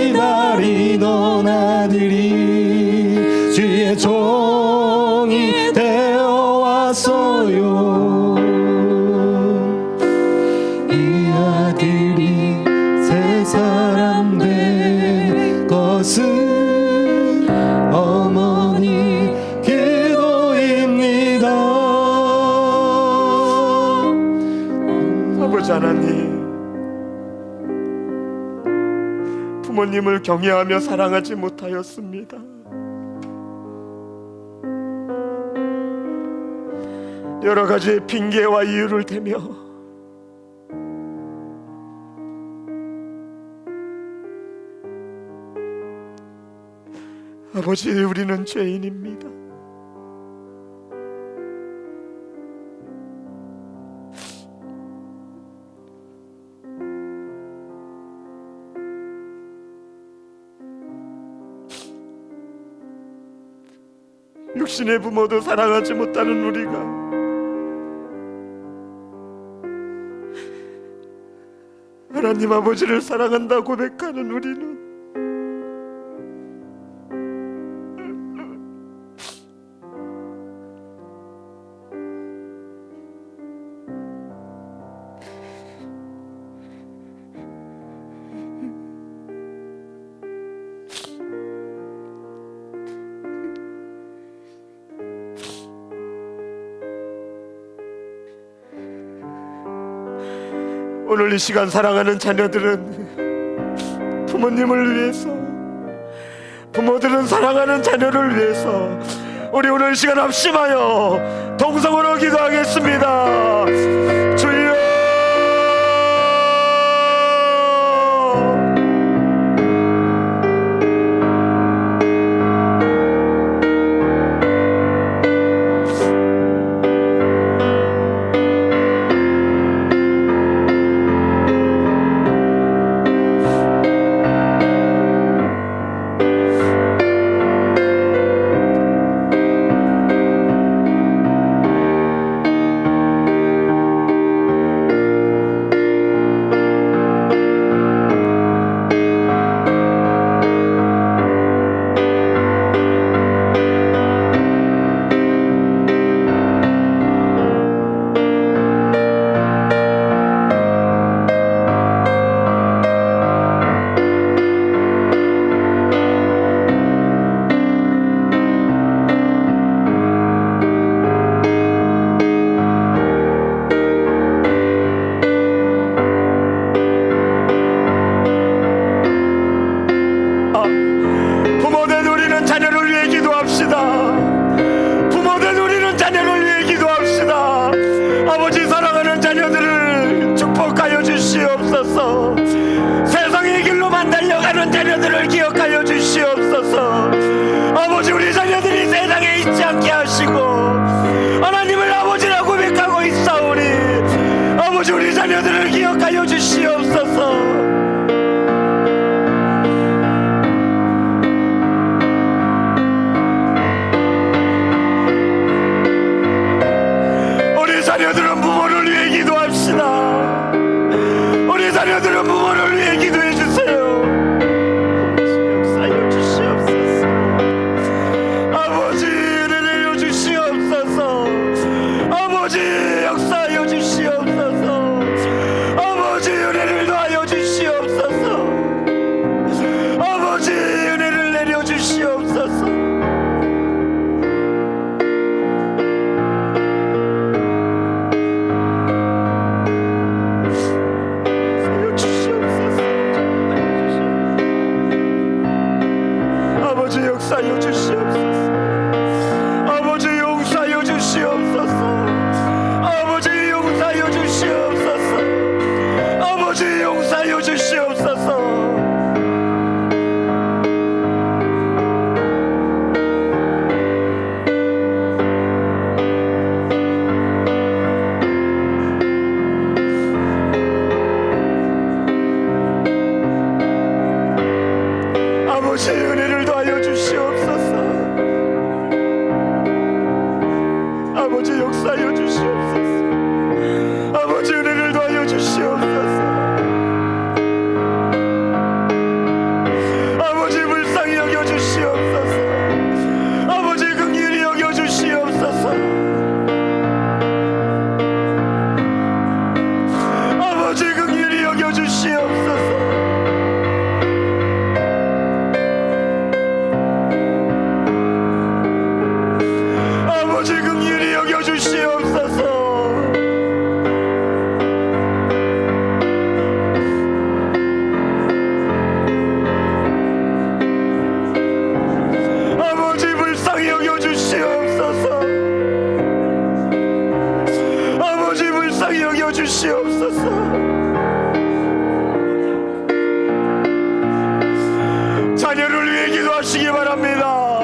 기다리던 아들이 주의 종이 되어 왔어요. 이 아들이 새 사람 된 것은 어머니 기도입니다. 아버지 하나님, 부모님을 경외하며 사랑하지 못하였습니다. 여러 가지의 핑계와 이유를 대며 아버지, 우리는 죄인입니다. 육신의 부모도 사랑하지 못하는 우리가 하나님 아버지를 사랑한다 고백하는 우리는 오늘 이 시간 사랑하는 자녀들은 부모님을 위해서, 부모들은 사랑하는 자녀를 위해서 우리 오늘 이 시간 합심하여 동성으로 기도하겠습니다. 주여, 자녀들은 부모를 위해 기도합시다. 우리 자녀들은 부모를 위해 기도해 주세요. 역사여 주시옵소서. 아버지 은혜 내려 주시옵소서. 아버지 역사여 주시옵소서. 아버지 은혜를 더하여 주시옵소서. 아버지 은혜를 내려 주시옵소서. 아버지 역사여 주시옵소서. 아버지 용사여 주시옵소서. 아버지 용사여 주시옵소서. 아버지 용사여 주시옵소서. 아버지 은혜를 더하여 주시옵소서. 아버지 역사여 주시옵소서. 아버지 은혜를 더하여 주시옵소서. 아버지 불쌍히 여겨 주시옵소서. 아버지 긍휼히 여겨 주시옵소서. 아버지 긍휼히 여겨 주시옵소서. 아버지 긍휼히 여겨 주시옵소서. 아버지 불쌍히 여겨 주시옵소서. 아버지 불쌍히 여겨 주시옵소서. 자녀를 위해 기도하시기 바랍니다.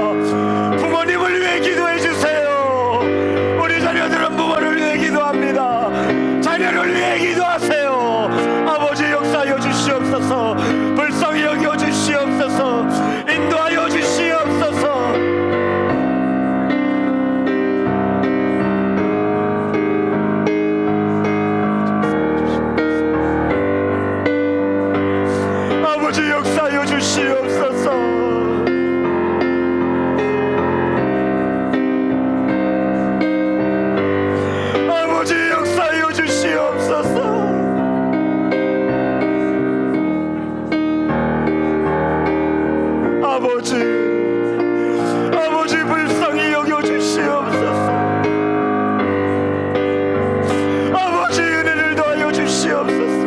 부모님을 위해 기도해 주세요. 우리 자녀들은 부모를 위해 기도합니다. 자녀를 위해 기도하세요. 아버지 역사하여 주시옵소서. 불쌍히 여겨 주시옵소서. 인도하여 주시옵소서. 아버지 역사하여 주시옵소서. 아버지 역사하여 주시옵소서. 아버지 아버지 불쌍히 여겨 주시옵소서. 아버지 은혜를 더하여 주시옵소서.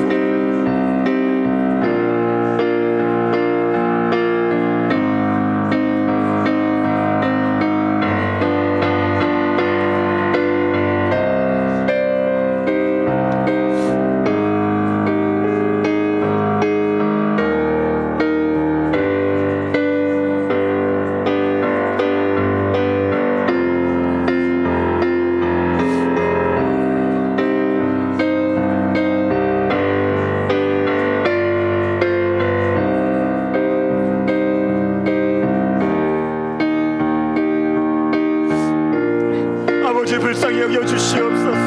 아버지 불쌍히 여겨 주시옵소서.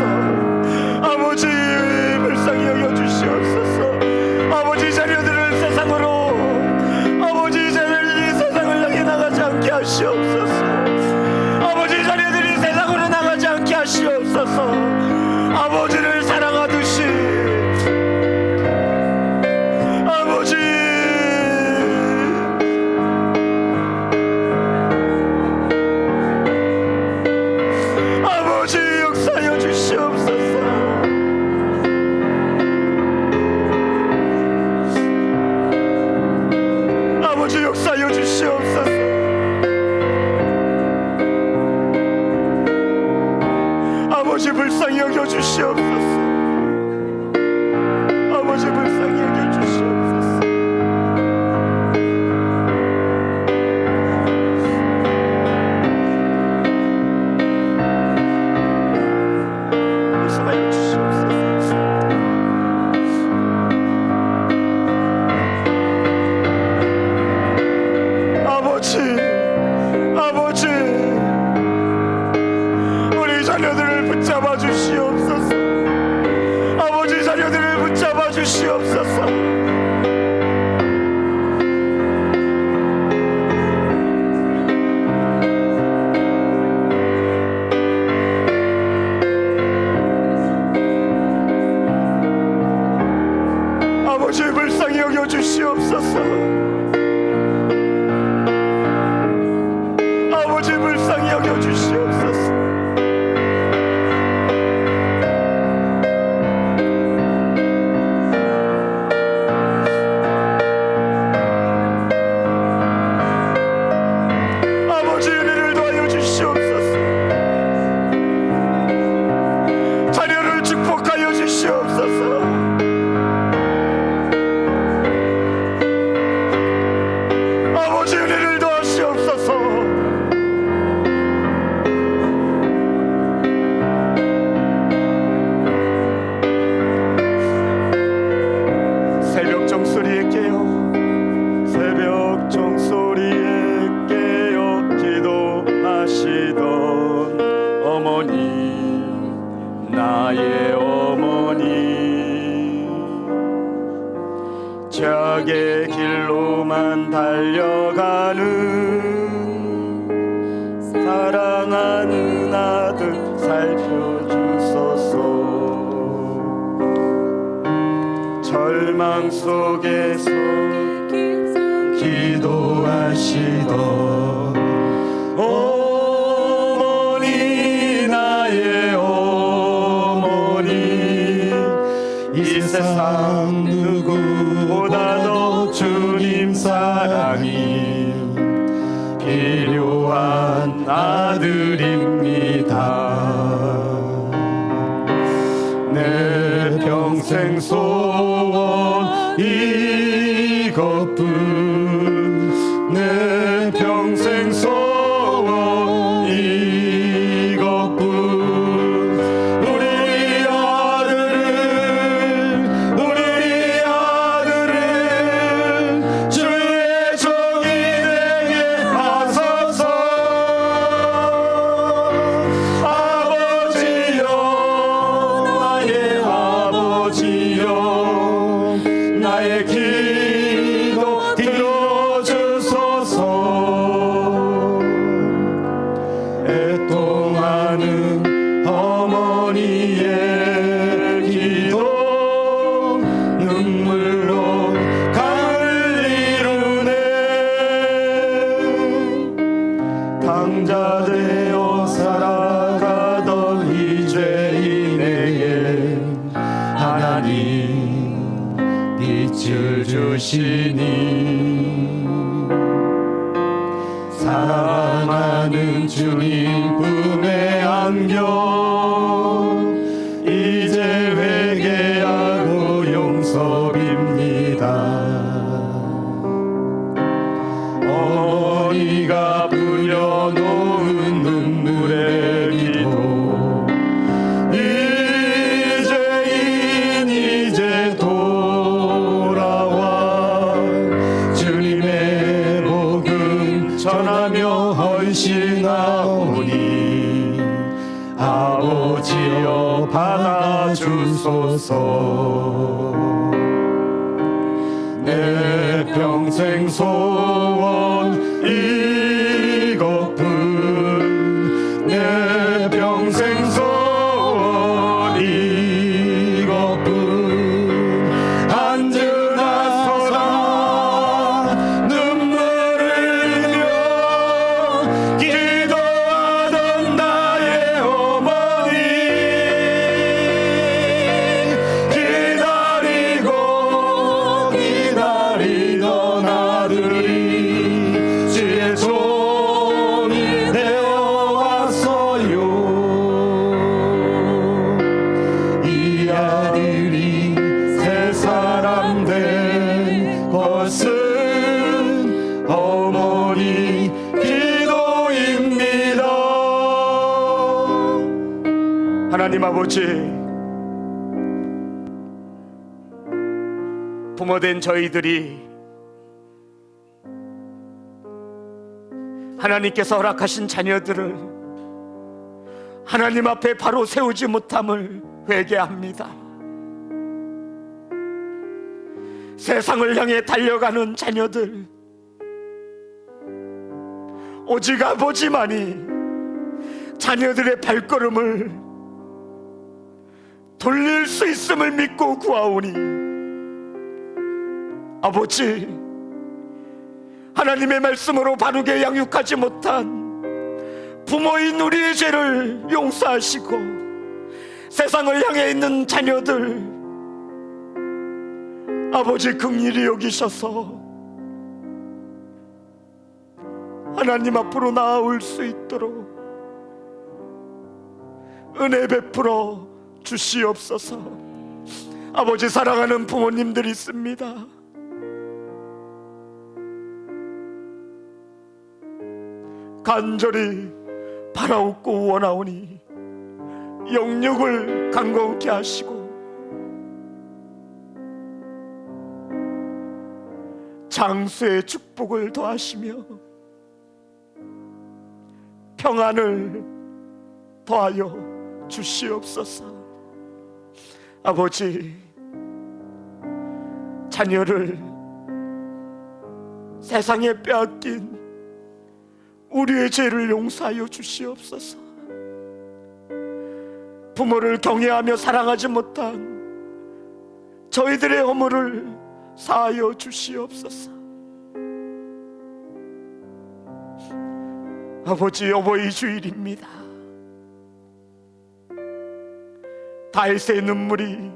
아버지 불쌍히 여겨 주시옵소서. 아버지 자녀들을 세상으로 아버지 자녀들이 세상을 향해 나가지 않게 하시옵소서. 아버지 자녀들이 세상으로 나가지 않게 하시옵소서. 아버지를 사랑하듯이 아버지 아버지 역사하여 주시옵소서. 아버지 역사하여 주시옵소서. 아버지 불쌍히 여겨 주시옵소서. 아버지 불쌍히 여겨 주시옵소서. 역사하여 주시옵소서. 아버지 아버지 우리 자녀들을 붙잡아 주시옵소서. 주시옵소서. 아버지 불쌍히 여겨 주시옵소서. 아버지 은혜를 더하여 주시옵소서. 자녀를 축복하여 주시옵소서. 아버지 은혜를 더하시옵소서. 새벽 종소리에 깨어 새벽 종소리에 깨어 기도하시던 어머니, 나의 어머니, 죄악의 길로만 달려가는 사랑하는 아들 살펴주소서. 절망 속에서 기도하시던 어머니, 나의 어머니, 이 세상 누구보다도 주님 사랑이 필요한 아들입니다. 내 평생 소원 이것뿐, 내 평생 소원 이것뿐. 우리 아들을 주의 종이 되게 하소서. 아버지여, 나의 아버지여, 나의 기도 들어주소서. 애통하는 어머니의 기도 눈물로 강을 이루네. 당자 되어 살아가던 이 죄인에게 하나님 빛을 주시니 사랑하는 주님 품에 안겨 이제 회개하고 용서입니다. 어머니가 뿌려놓은 눈물의 기도, 이제인 이제 돌아와 주님의 복음 전하며 헌신하오니 아버지여 받아주소서. 내 평생 소원 이것뿐, 내 평생 소원 이것뿐. 앉으나서라 눈물을 흘려 기도하던 나의 어머니, 기다리던 아들이 주의 종이 되어왔어요. 이 아들이 새 사람 된 것은 어머니 기도입니다. 하나님 아버지, 부모된 저희들이 하나님께서 허락하신 자녀들을 하나님 앞에 바로 세우지 못함을 회개합니다. 세상을 향해 달려가는 자녀들, 오직 아버지만이 자녀들의 발걸음을 돌릴 수 있음을 믿고 구하오니 아버지, 하나님의 말씀으로 바르게 양육하지 못한 부모인 우리의 죄를 용서하시고 세상을 향해 있는 자녀들 아버지 긍휼히 여기셔서 하나님 앞으로 나아올 수 있도록 은혜 베풀어 주시옵소서. 아버지, 사랑하는 부모님들 있습니다. 간절히 바라옵고 원하오니 영육을 강건케 하시고 장수의 축복을 더하시며 평안을 더하여 주시옵소서. 아버지, 자녀를 세상에 빼앗긴 우리의 죄를 용서하여 주시옵소서. 부모를 경외하며 사랑하지 못한 저희들의 허물을 사하여 주시옵소서. 아버지, 어버이 주일입니다. 다윗의 눈물이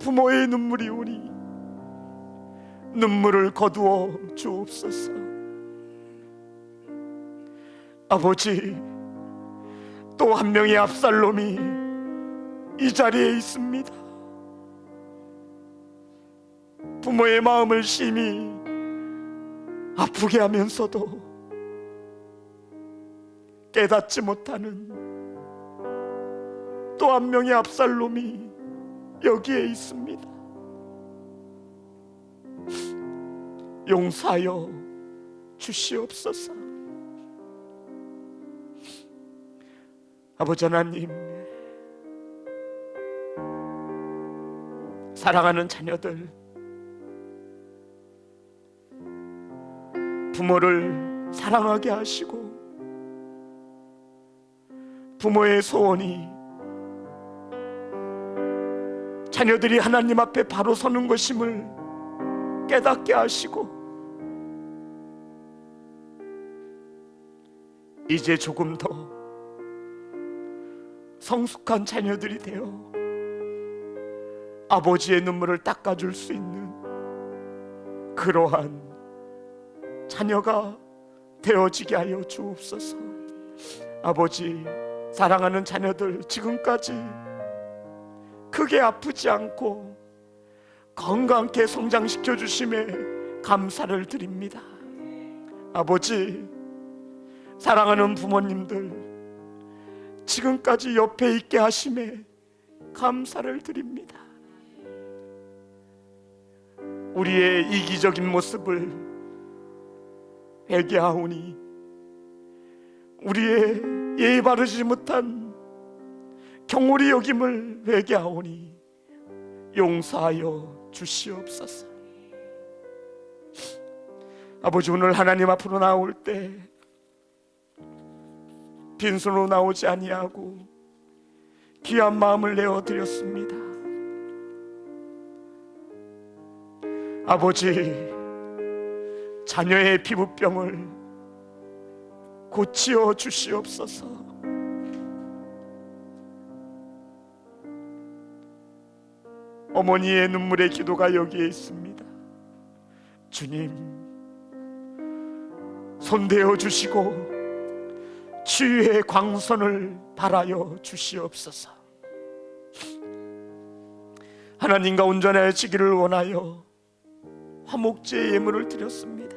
부모의 눈물이 오니 눈물을 거두어 주옵소서. 아버지, 또 한 명의 압살롬이 이 자리에 있습니다. 부모의 마음을 심히 아프게 하면서도 깨닫지 못하는 또 한 명의 압살롬이 여기에 있습니다. 용서하여 주시옵소서. 아버지 하나님, 사랑하는 자녀들, 부모를 사랑하게 하시고 부모의 소원이 자녀들이 하나님 앞에 바로 서는 것임을 깨닫게 하시고 이제 조금 더 성숙한 자녀들이 되어 아버지의 눈물을 닦아줄 수 있는 그러한 자녀가 되어지게 하여 주옵소서. 아버지, 사랑하는 자녀들 지금까지 크게 아프지 않고 건강하게 성장시켜 주심에 감사를 드립니다. 아버지, 사랑하는 부모님들 지금까지 옆에 있게 하심에 감사를 드립니다. 우리의 이기적인 모습을 회개하오니 우리의 예의 바르지 못한 경홀히 여김을 회개하오니 용서하여 주시옵소서. 아버지, 오늘 하나님 앞으로 나올 때 빈손으로 나오지 아니하고 귀한 마음을 내어드렸습니다. 아버지, 자녀의 피부병을 고치어 주시옵소서. 어머니의 눈물의 기도가 여기에 있습니다. 주님, 손대어 주시고 치유의 광선을 발하여 주시옵소서. 하나님과 온전해지기를 원하여 화목제의 예물을 드렸습니다.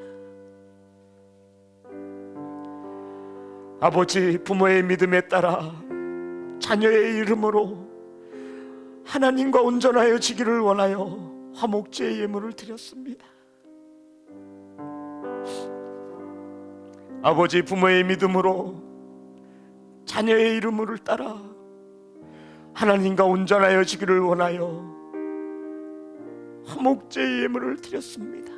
아버지, 부모의 믿음에 따라 자녀의 이름으로 하나님과 온전하여지기를 원하여 화목제의 예물을 드렸습니다. 아버지, 부모의 믿음으로 자녀의 이름을 따라 하나님과 온전하여지기를 원하여 화목제의 예물을 드렸습니다.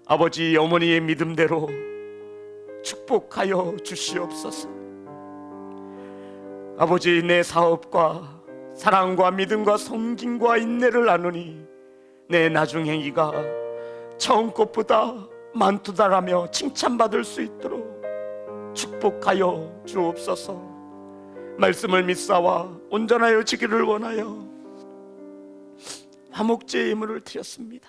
아버지, 어머니의 믿음대로 축복하여 주시옵소서. 아버지, 내 사업과 사랑과 믿음과 섬김과 인내를 나누니 내 나중행위가 처음 것보다 많도다라며 칭찬받을 수 있도록 축복하여 주옵소서. 말씀을 믿사와 온전하여 지기를 원하여 화목제의 예물을 드렸습니다.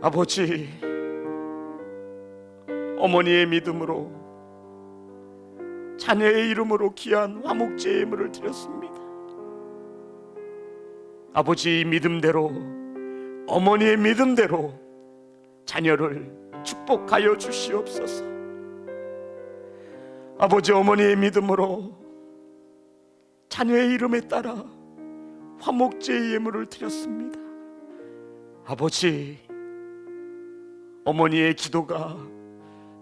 아버지, 어머니의 믿음으로 자녀의 이름으로 귀한 화목제의 예물을 드렸습니다. 아버지, 믿음대로, 어머니의 믿음대로 자녀를 축복하여 주시옵소서. 아버지, 어머니의 믿음으로 자녀의 이름에 따라 화목제의 예물을 드렸습니다. 아버지, 어머니의 기도가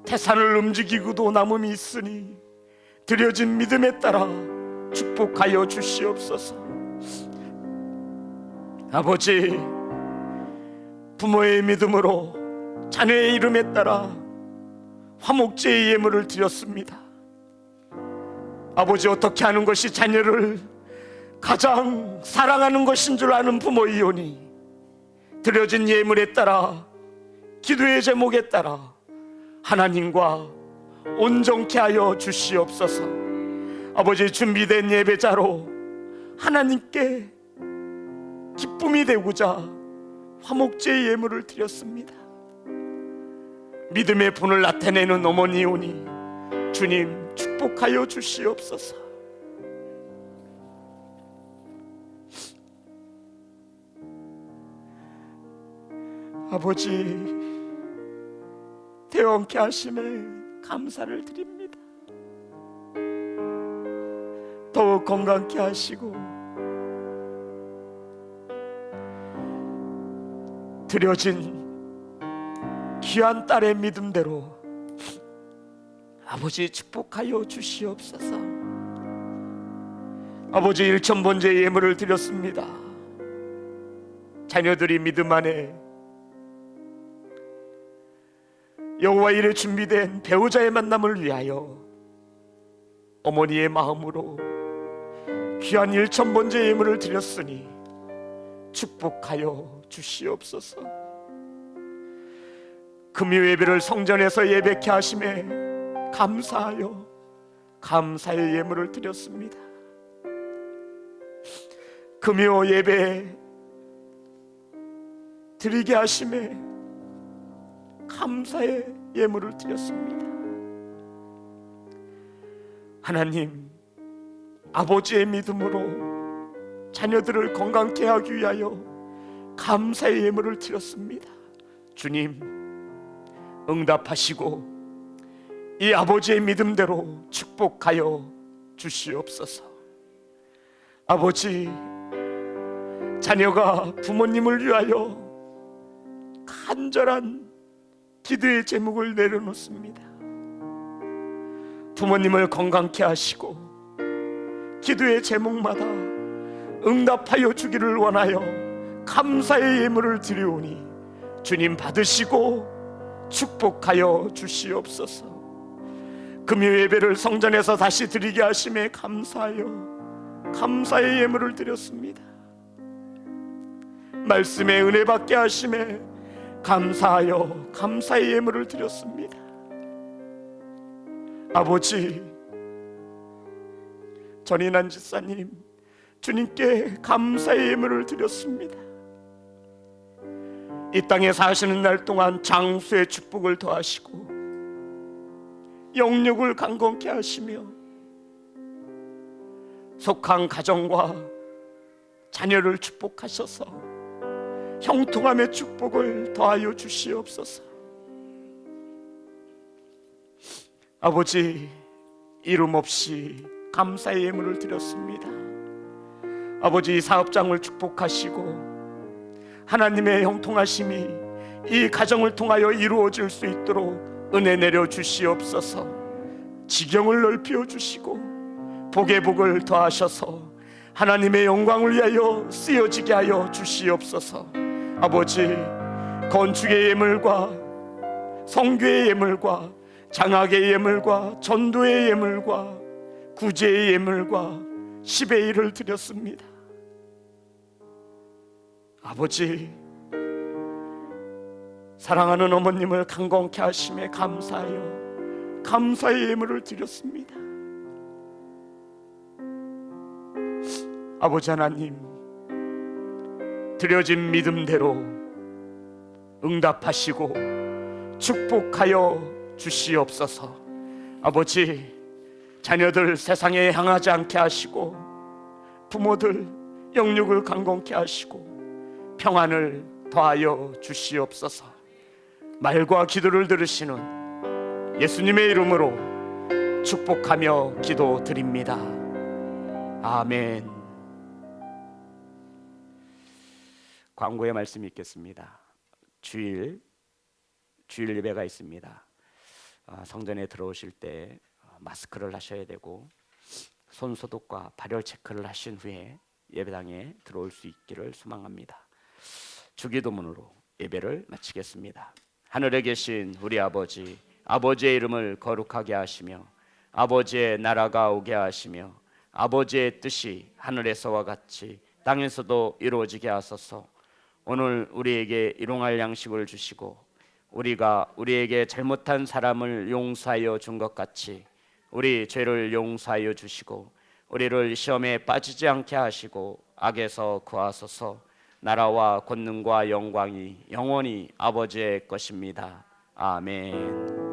태산을 움직이고도 남음이 있으니 드려진 믿음에 따라 축복하여 주시옵소서. 아버지, 부모의 믿음으로 자녀의 이름에 따라 화목제의 예물을 드렸습니다. 아버지, 어떻게 하는 것이 자녀를 가장 사랑하는 것인 줄 아는 부모이오니 드려진 예물에 따라, 기도의 제목에 따라 하나님과 온전케 하여 주시옵소서. 아버지, 준비된 예배자로 하나님께 기쁨이 되고자 화목제의 예물을 드렸습니다. 믿음의 분을 나타내는 어머니오니 주님 축복하여 주시옵소서. 아버지, 태원케 하심에 감사를 드립니다. 더욱 건강케 하시고 드려진 귀한 딸의 믿음대로 아버지 축복하여 주시옵소서. 아버지, 일천번제 예물을 드렸습니다. 자녀들이 믿음 안에 여호와 일에 준비된 배우자의 만남을 위하여 어머니의 마음으로 귀한 일천번제 예물을 드렸으니 축복하여 주시옵소서. 금요 예배를 성전에서 예배케 하심에 감사하여 감사의 예물을 드렸습니다. 금요 예배 드리게 하심에 감사의 예물을 드렸습니다. 하나님, 아버지의 믿음으로 자녀들을 건강케 하기 위하여 감사의 예물을 드렸습니다. 주님, 응답하시고 이 아버지의 믿음대로 축복하여 주시옵소서. 아버지, 자녀가 부모님을 위하여 간절한 기도의 제목을 내려놓습니다. 부모님을 건강케 하시고 기도의 제목마다 응답하여 주기를 원하여 감사의 예물을 드리오니 주님 받으시고 축복하여 주시옵소서. 금요 예배를 성전에서 다시 드리게 하심에 감사하여 감사의 예물을 드렸습니다. 말씀에 은혜 받게 하심에 감사하여 감사의 예물을 드렸습니다. 아버지, 전인한 집사님, 주님께 감사의 예물을 드렸습니다. 이 땅에 사시는 날 동안 장수의 축복을 더하시고 영육을 강건케 하시며 속한 가정과 자녀를 축복하셔서 형통함의 축복을 더하여 주시옵소서. 아버지, 이름 없이 감사의 예물을 드렸습니다. 아버지, 사업장을 축복하시고 하나님의 형통하심이 이 가정을 통하여 이루어질 수 있도록 은혜 내려 주시옵소서. 지경을 넓혀 주시고 복의 복을 더하셔서 하나님의 영광을 위하여 쓰여지게 하여 주시옵소서. 아버지, 건축의 예물과 성교의 예물과 장학의 예물과 전도의 예물과 구제의 예물과 10의 1을 드렸습니다. 아버지, 사랑하는 어머님을 강건케 하심에 감사하여 감사의 예물을 드렸습니다. 아버지 하나님, 드려진 믿음대로 응답하시고 축복하여 주시옵소서. 아버지, 자녀들 세상에 향하지 않게 하시고 부모들 영육을 강건케 하시고 평안을 더하여 주시옵소서. 말과 기도를 들으시는 예수님의 이름으로 축복하며 기도드립니다. 아멘. 광고의 말씀이 있겠습니다. 주일 예배가 있습니다. 성전에 들어오실 때 마스크를 하셔야 되고 손 소독과 발열 체크를 하신 후에 예배당에 들어올 수 있기를 소망합니다. 주기도문으로 예배를 마치겠습니다. 하늘에 계신 우리 아버지, 아버지의 이름을 거룩하게 하시며 아버지의 나라가 오게 하시며 아버지의 뜻이 하늘에서와 같이 땅에서도 이루어지게 하소서. 오늘 우리에게 일용할 양식을 주시고 우리가 우리에게 잘못한 사람을 용서하여 준 것 같이 우리 죄를 용서하여 주시고 우리를 시험에 빠지지 않게 하시고 악에서 구하소서. 나라와 권능과 영광이 영원히 아버지의 것입니다. 아멘.